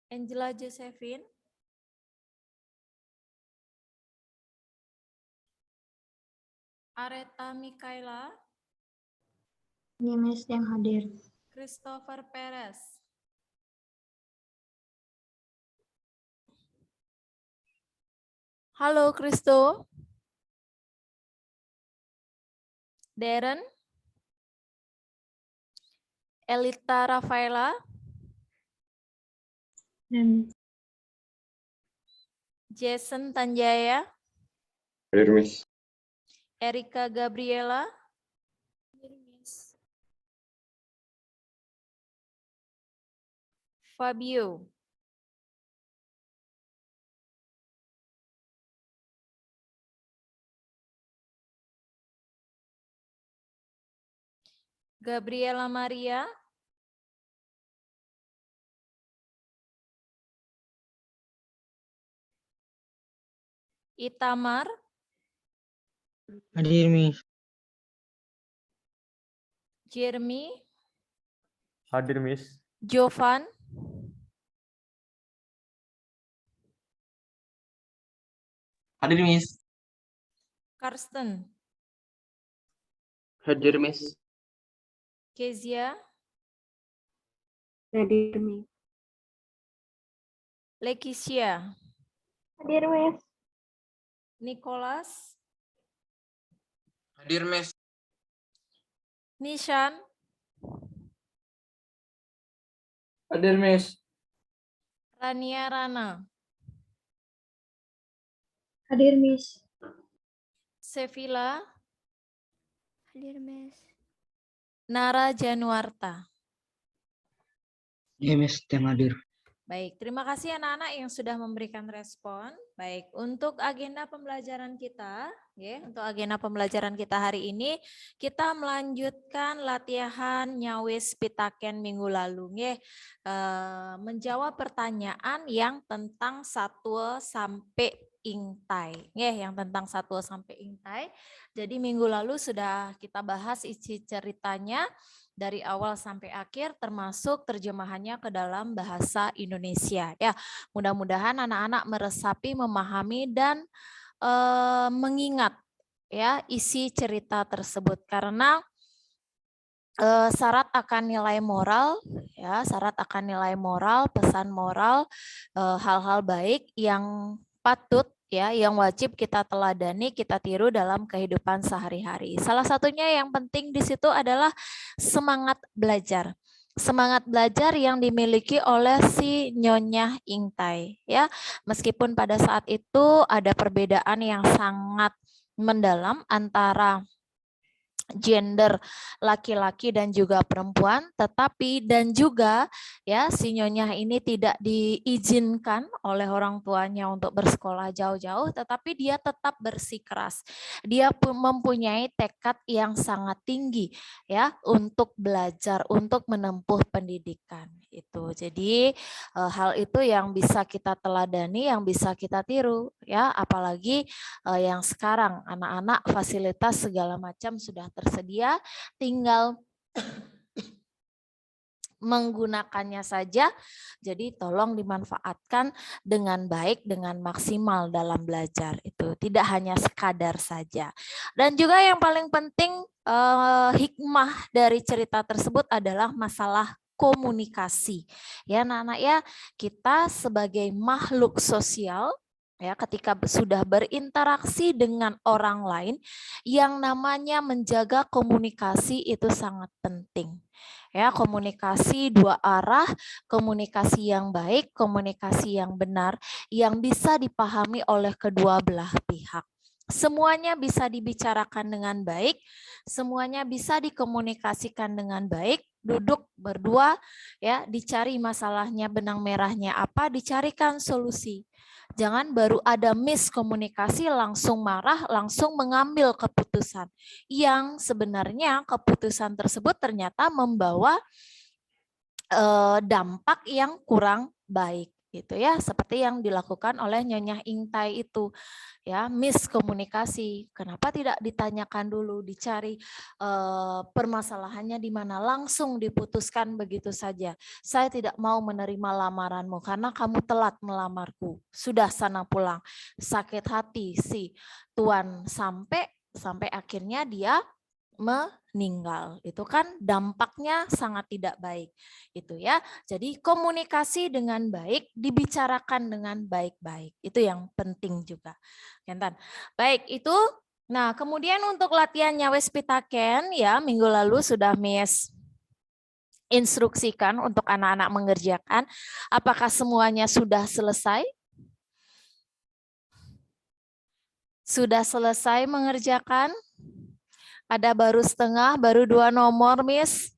Angela Josephine. Areta Mikaela. Ini Miss yang hadir. Christopher Perez. Halo Kristo. Darren. Elita Rafaela. Jason Tanjaya. Hadir, Miss. Erika Gabriela. Fabio. Gabriela Maria. Itamar. Hadir, Miss. Jeremy. Hadir, Miss. Jovan. Hadir, Miss. Karsten. Hadir, Miss. Kezia. Hadir, Miss. Lekisia. Hadir, Miss. Nicholas. Hadir, Miss. Nishan. Hadir, Miss. Rania Rana. Hadir, Miss. Sevilla. Hadir, Miss. Nara Januarta. Ya, Miss, yang hadir. Baik, terima kasih anak-anak yang sudah memberikan respon. Baik, untuk agenda pembelajaran kita, untuk agenda pembelajaran kita hari ini, kita melanjutkan latihan nyawis pitaken minggu lalu, menjawab pertanyaan yang tentang satwa sampai ingtai, yang tentang satwa sampai ingtai. Jadi minggu lalu sudah kita bahas isi ceritanya dari awal sampai akhir, termasuk terjemahannya ke dalam bahasa Indonesia. Ya, mudah-mudahan anak-anak meresapi, memahami dan mengingat ya isi cerita tersebut, karena syarat akan nilai moral, ya syarat akan nilai moral, pesan moral, hal-hal baik yang patut ya yang wajib kita teladani, kita tiru dalam kehidupan sehari-hari. Salah satunya yang penting di situ adalah semangat belajar. Semangat belajar yang dimiliki oleh si Nyonya Ingtai, ya. Meskipun pada saat itu ada perbedaan yang sangat mendalam antara gender laki-laki dan juga perempuan, tetapi dan juga ya si Nyonya ini tidak diizinkan oleh orang tuanya untuk bersekolah jauh-jauh, tetapi dia tetap bersikeras. Dia mempunyai tekad yang sangat tinggi ya untuk belajar, untuk menempuh pendidikan itu. Jadi hal itu yang bisa kita teladani, yang bisa kita tiru ya, apalagi yang sekarang anak-anak fasilitas segala macam sudah tersedia, tinggal menggunakannya saja. Jadi tolong dimanfaatkan dengan baik, dengan maksimal dalam belajar itu. Tidak hanya sekadar saja. Dan juga yang paling penting hikmah dari cerita tersebut adalah masalah komunikasi. Ya anak-anak ya, kita sebagai makhluk sosial ya, ketika sudah berinteraksi dengan orang lain, yang namanya menjaga komunikasi itu sangat penting. Ya, komunikasi dua arah, komunikasi yang baik, komunikasi yang benar, yang bisa dipahami oleh kedua belah pihak. Semuanya bisa dibicarakan dengan baik, semuanya bisa dikomunikasikan dengan baik, duduk berdua, ya, dicari masalahnya, benang merahnya apa, dicarikan solusi. Jangan baru ada miskomunikasi langsung marah, langsung mengambil keputusan. Yang sebenarnya keputusan tersebut ternyata membawa dampak yang kurang baik. Gitu ya, seperti yang dilakukan oleh Nyonya Ingtai itu. Ya, miskomunikasi. Kenapa tidak ditanyakan dulu, dicari permasalahannya di mana, langsung diputuskan begitu saja. Saya tidak mau menerima lamaranmu karena kamu telat melamarku. Sudah sana pulang. Sakit hati si tuan sampai akhirnya dia meninggal. Itu kan dampaknya sangat tidak baik. Itu ya. Jadi komunikasi dengan baik, dibicarakan dengan baik-baik. Itu yang penting juga. Kentan. Baik, itu. Nah, kemudian untuk latihan nyawes pitaken ya, minggu lalu sudah Miss instruksikan untuk anak-anak mengerjakan. Apakah semuanya sudah selesai? Sudah selesai mengerjakan? Ada baru setengah, baru 2 nomor, Miss?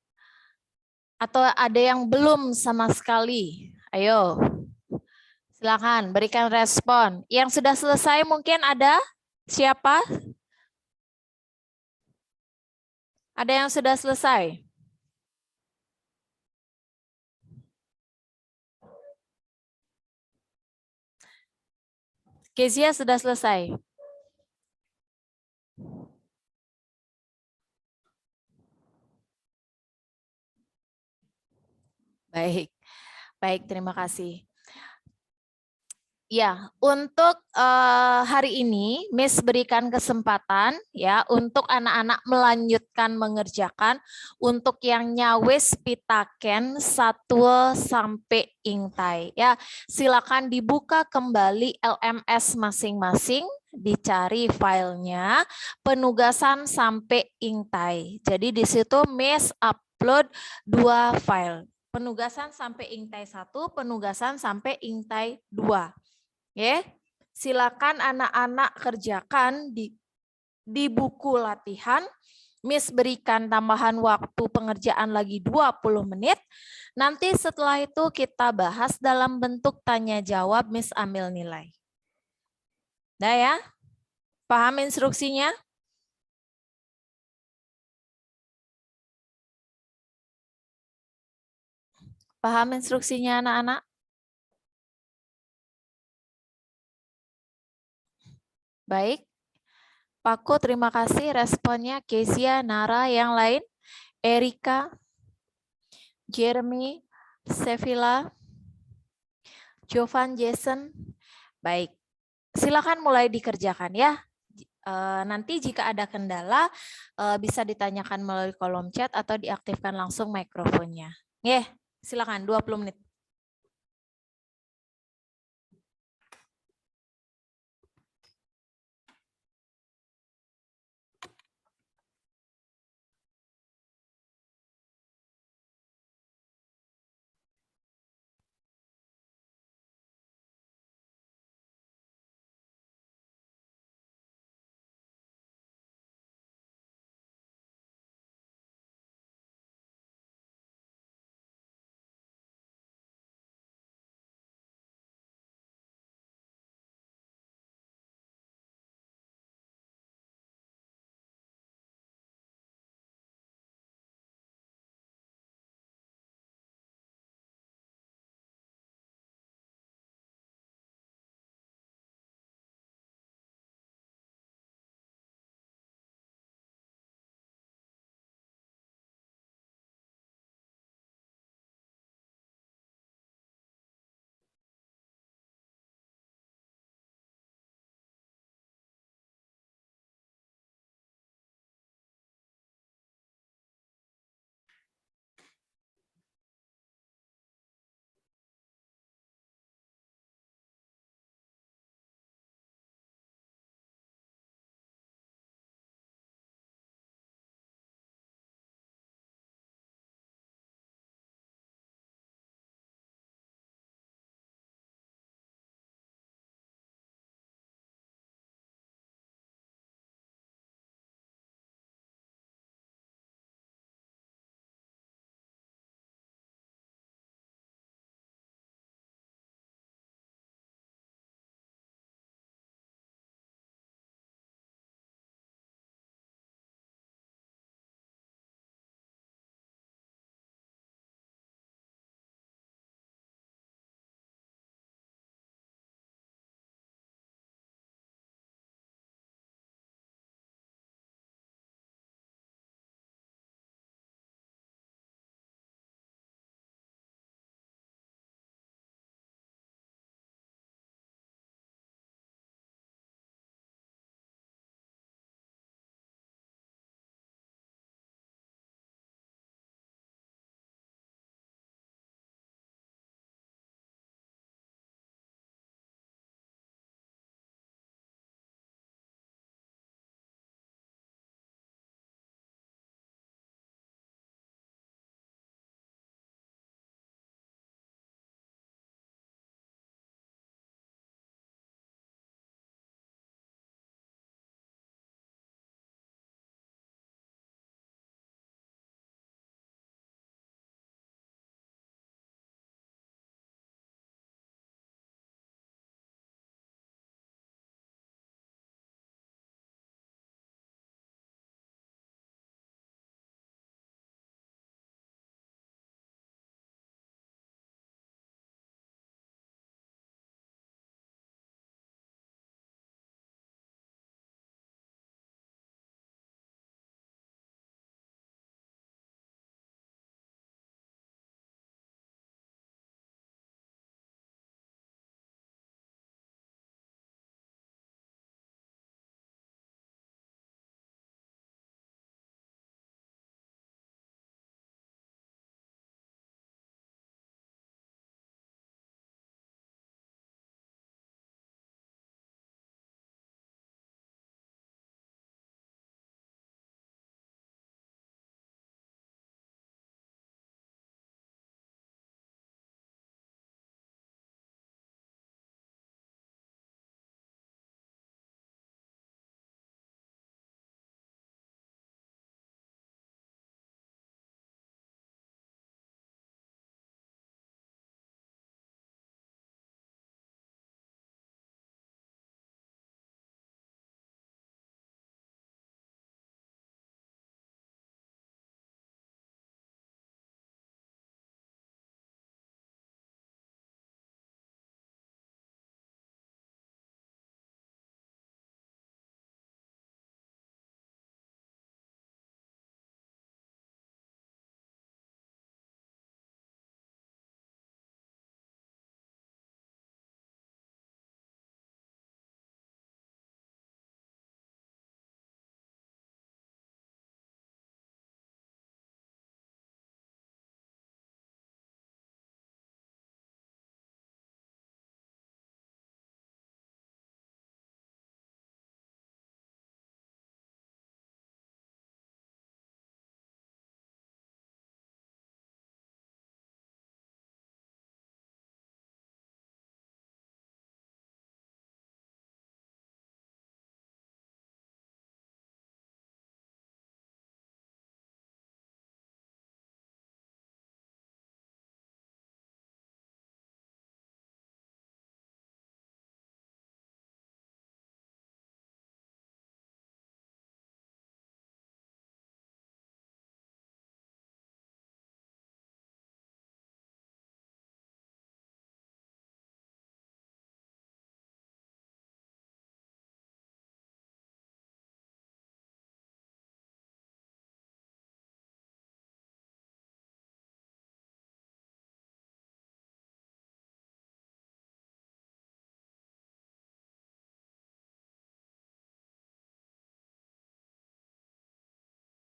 Atau ada yang belum sama sekali? Ayo, silakan berikan respon. Yang sudah selesai mungkin ada? Siapa? Ada yang sudah selesai? Kezia sudah selesai? Baik, baik, terima kasih. Ya, untuk hari ini Miss berikan kesempatan ya untuk anak-anak melanjutkan mengerjakan untuk yang nyawes pitaken 1 sampai ingtai ya. Silakan dibuka kembali LMS masing-masing, dicari filenya penugasan sampai ingtai. Jadi di situ Miss upload 2 file. Penugasan sampai ingtai 1, penugasan sampai ingtai 2. Ya, silakan anak-anak kerjakan di buku latihan. Miss berikan tambahan waktu pengerjaan lagi 20 menit. Nanti setelah itu kita bahas dalam bentuk tanya jawab, Miss ambil nilai. Dah ya? Paham instruksinya? Paham instruksinya anak-anak? Baik. Paku, terima kasih responnya. Kezia, Nara, yang lain? Erika, Jeremy, Sevilla, Jovan, Jason. Baik. Silakan mulai dikerjakan ya. Nanti jika ada kendala bisa ditanyakan melalui kolom chat atau diaktifkan langsung mikrofonnya. Silakan 20 menit.